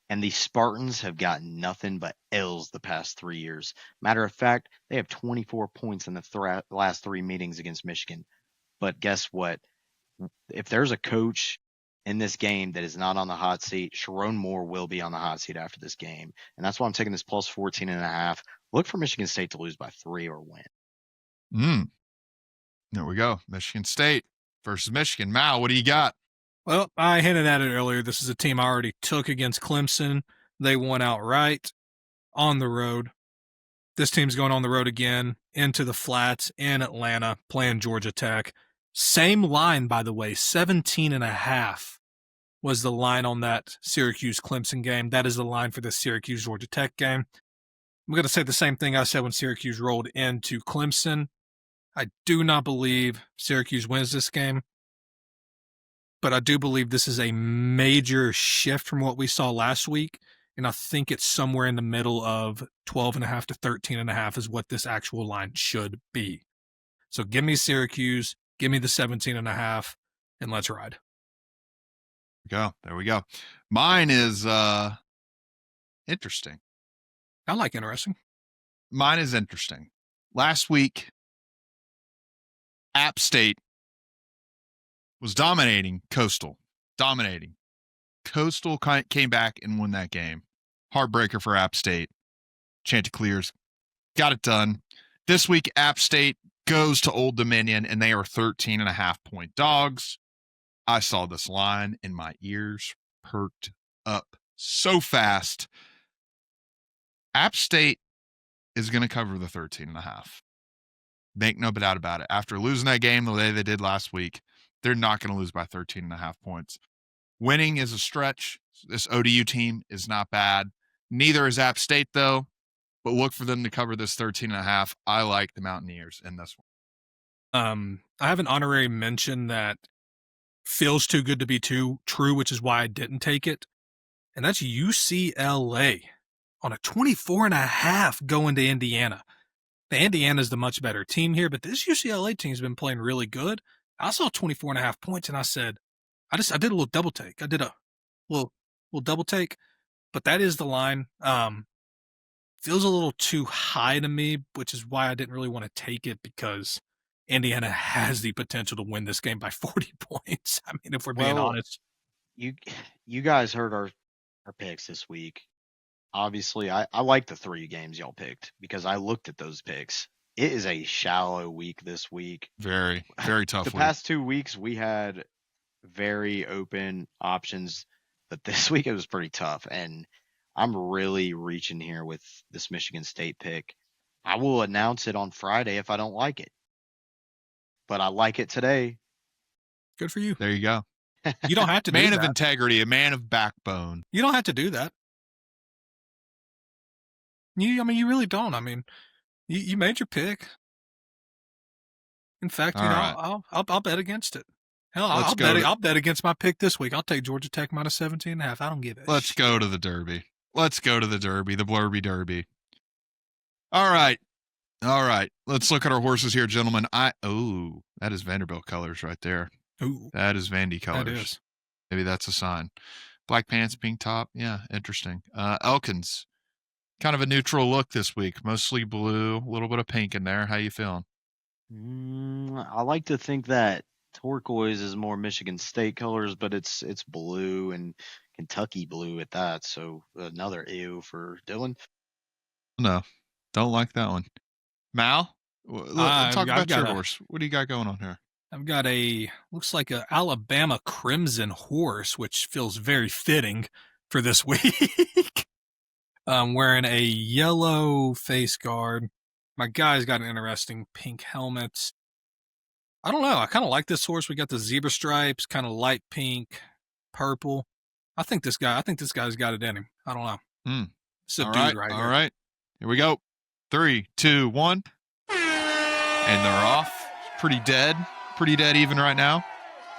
S4: And the Spartans have gotten nothing but L's the past 3 years. Matter of fact, they have 24 points in the last 3 meetings against Michigan. But guess what? If there's a coach in this game that is not on the hot seat, Sharon Moore will be on the hot seat after this game. And that's why I'm taking this plus 14.5. Look for Michigan State to lose by 3 or win.
S1: There we go. Michigan State versus Michigan. Mal, what do you got?
S3: well, I hinted at it earlier. This is a team I already took against Clemson. They won outright on the road. This team's going on the road again into the flats in Atlanta, playing Georgia Tech. Same line, by the way, 17.5 was the line on that Syracuse-Clemson game. That is the line for the Syracuse-Georgia Tech game. I'm going to say the same thing I said when Syracuse rolled into Clemson. I do not believe Syracuse wins this game, but I do believe this is a major shift from what we saw last week, and I think it's somewhere in the middle of 12.5 to 13.5 is what this actual line should be. So give me Syracuse, give me the 17.5, and let's ride.
S1: There we go. Mine is interesting.
S3: I like interesting.
S1: Mine is interesting. Last week, App State was dominating Coastal. Coastal came back and won that game. Heartbreaker for App State. Chanticleers got it done. This week, App State goes to Old Dominion, and they are 13.5-point dogs. I saw this line, and my ears perked up so fast. App State is going to cover the 13.5. Make no doubt about it. After losing that game the way they did last week, they're not going to lose by 13.5 points. Winning is a stretch. This ODU team is not bad. Neither is App State, though. But look for them to cover this 13.5. I like the Mountaineers in this
S3: one. I have an honorary mention that feels too good to be true, which is why I didn't take it. And that's UCLA on a 24.5 going to Indiana. The Indiana's the much better team here, but this UCLA team's been playing really good. I saw 24.5 points, and I said, I did a little double take. I did a little double take, but that is the line. Feels a little too high to me, which is why I didn't really want to take it, because Indiana has the potential to win this game by 40 points. I mean, if we're being honest.
S4: You guys heard our picks this week. Obviously, I like the 3 games y'all picked because I looked at those picks. It is a shallow week this week.
S1: Very, very tough
S4: The
S1: week.
S4: past 2 weeks, we had very open options, but this week it was pretty tough. And I'm really reaching here with this Michigan State pick. I will announce it on Friday if I don't like it. But I like it today.
S3: Good for you.
S1: There you go.
S3: You don't have to do that.
S1: Man of integrity, a man of backbone.
S3: You don't have to do that. You really don't. I mean, you made your pick. In fact,
S1: right.
S3: I'll bet against it. Hell, I'll bet against my pick this week. I'll take Georgia Tech minus 17.5. I don't give it.
S1: Let's go to the Derby. The Blurby Derby. All right. Let's look at our horses here, gentlemen. That is Vanderbilt colors right there.
S3: Ooh,
S1: That is Vandy
S3: that
S1: colors.
S3: is.
S1: Maybe that's a sign. Black pants, pink top. Yeah, interesting. Elkins, kind of a neutral look this week. Mostly blue, a little bit of pink in there. How you feeling?
S4: I like to think that turquoise is more Michigan State colors, but it's blue and Kentucky blue at that. So another ew for Dylan.
S1: No, don't like that one. Mal, let's talk
S3: I've
S1: about your
S3: got a-
S1: horse. What do you got going on here?
S3: I've got looks like a Alabama Crimson horse, which feels very fitting for this week. I'm wearing a yellow face guard. My guy's got an interesting pink helmet. I don't know. I kind of like this horse. We got the zebra stripes, kind of light pink, purple. I think this guy's got it in him. I don't know. It's a
S1: All
S3: dude
S1: right,
S3: right
S1: all
S3: here.
S1: right. Here we go. 3, 2, 1. And they're off. Pretty dead even right now.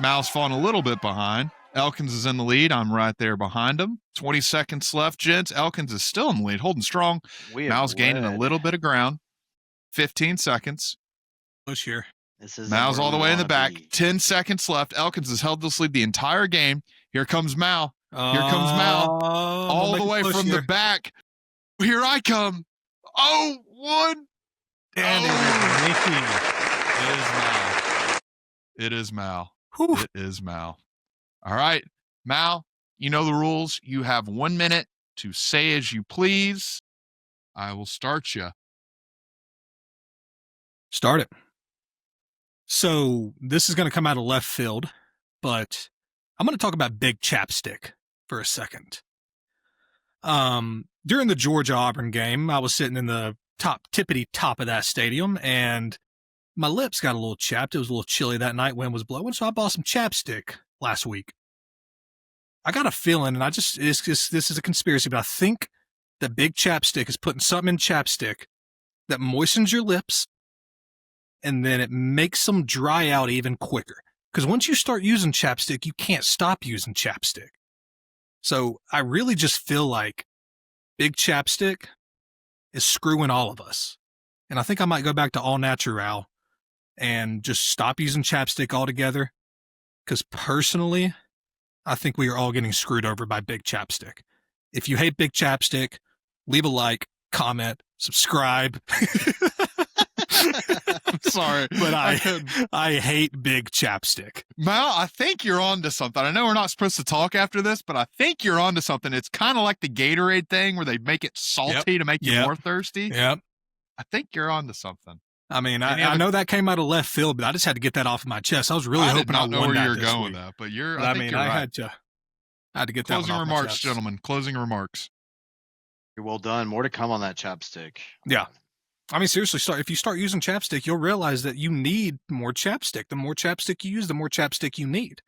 S1: Mal's falling a little bit behind. Elkins is in the lead. I'm right there behind him. 20 seconds left, gents. Elkins is still in the lead, holding strong. Mal's gaining a little bit of ground. 15 seconds.
S3: Push here.
S1: Mal's all the way in the back. 10 seconds left. Elkins has held this lead the entire game. Here comes Mal. Here comes Mal. All the way from the back. Here I come. Oh, one.
S3: And
S1: It is Mal.
S3: Whew.
S1: It is Mal. All right, Mal, you know the rules. You have 1 minute to say as you please. I will start you.
S3: Start it. So this is going to come out of left field, but I'm going to talk about Big Chapstick for a second. During the Georgia-Auburn game, I was sitting in the tippity top of that stadium, and my lips got a little chapped. It was a little chilly that night. Wind was blowing, so I bought some chapstick last week. I got a feeling, and this is a conspiracy, but I think that Big Chapstick is putting something in chapstick that moistens your lips, and then it makes them dry out even quicker. Because once you start using chapstick, you can't stop using chapstick. So I really just feel like Big Chapstick is screwing all of us. And I think I might go back to all natural and just stop using chapstick altogether. Because personally, I think we are all getting screwed over by Big Chapstick. If you hate Big Chapstick, leave a like, comment, subscribe.
S1: I'm sorry,
S3: but I hate Big Chapstick.
S1: Mal, I think you're on to something. I know we're not supposed to talk after this, but I think you're on to something. It's kind of like the Gatorade thing where they make it salty to make you more thirsty.
S3: Yep.
S1: I think you're on to something.
S3: I mean, I know that came out of left field, but I just had to get that off of my chest. I was really hoping I
S1: did not know
S3: won
S1: where
S3: that
S1: you're
S3: this
S1: going
S3: week.
S1: with that, but
S3: I
S1: think you're right.
S3: I had to get that
S1: Closing
S3: one off my
S1: remarks,
S3: chest.
S1: gentlemen. Closing remarks.
S4: You're well done. More to come on that chapstick.
S3: Yeah. I mean, seriously, if you start using chapstick, you'll realize that you need more chapstick. The more chapstick you use, the more chapstick you need.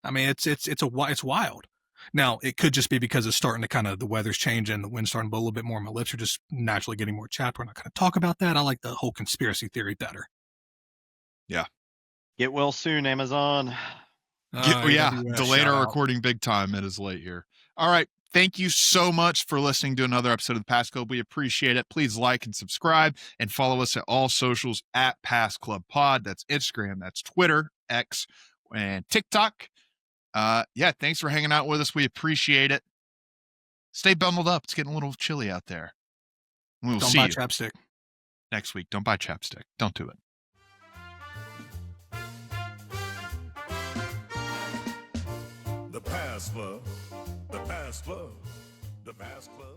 S3: I mean, it's wild. Now, it could just be because it's starting to the weather's changing, the wind's starting to blow a little bit more. My lips are just naturally getting more chapped. We're not going to talk about that. I like the whole conspiracy theory better.
S1: Yeah.
S4: Get well soon, Amazon.
S1: Delayed our recording big time. It is late here. All right. Thank you so much for listening to another episode of the Pass Club. We appreciate it. Please like and subscribe and follow us at all socials at Pass Club Pod. That's Instagram, that's Twitter, X, and TikTok. Thanks for hanging out with us. We appreciate it. Stay bundled up. It's getting a little chilly out there. We'll see you
S3: chapstick
S1: next week. Don't buy chapstick. Don't do it.
S2: The Pass Club. The Pass Club. The Pass Club.